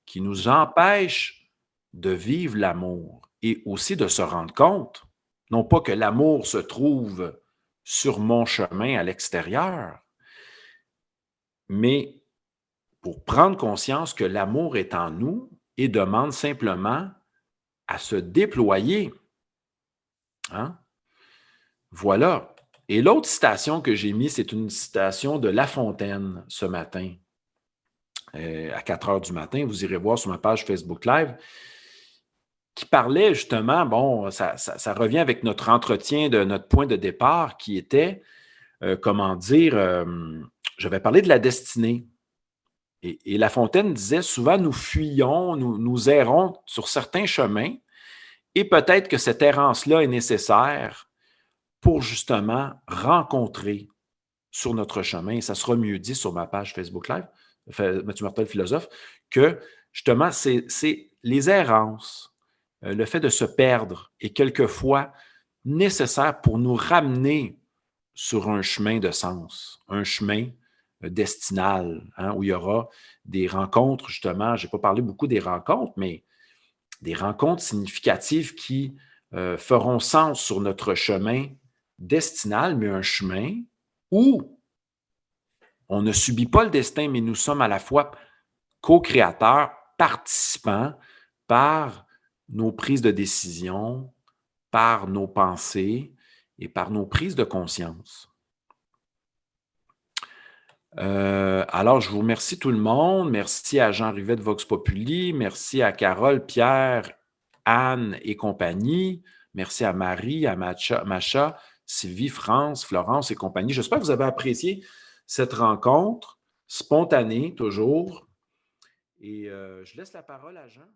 qui nous empêchent de vivre l'amour et aussi de se rendre compte, non pas que l'amour se trouve sur mon chemin à l'extérieur, mais pour prendre conscience que l'amour est en nous et demande simplement à se déployer. Hein? Voilà. Et l'autre citation que j'ai mise, c'est une citation de La Fontaine ce matin, à 4 heures du matin. Vous irez voir sur ma page Facebook Live, qui parlait justement, bon, ça revient avec notre entretien de notre point de départ qui était, comment dire, je vais parler de la destinée. Et La Fontaine disait, souvent nous fuyons, nous errons sur certains chemins, et peut-être que cette errance-là est nécessaire pour justement rencontrer sur notre chemin, et ça sera mieux dit sur ma page Facebook Live, Mathieu Martel, philosophe, que justement, c'est les errances, le fait de se perdre est quelquefois nécessaire pour nous ramener sur un chemin de sens, un chemin destinal, hein, où il y aura des rencontres, justement, je n'ai pas parlé beaucoup des rencontres, mais des rencontres significatives qui feront sens sur notre chemin destinal, mais un chemin où on ne subit pas le destin, mais nous sommes à la fois co-créateurs, participants par nos prises de décision, par nos pensées et par nos prises de conscience. Alors, je vous remercie tout le monde. Merci à Jean Rivet de Vox Populi. Merci à Carole, Pierre, Anne et compagnie. Merci à Marie, à Macha, Sylvie, France, Florence et compagnie. J'espère que vous avez apprécié cette rencontre spontanée, toujours. Et je laisse la parole à Jean.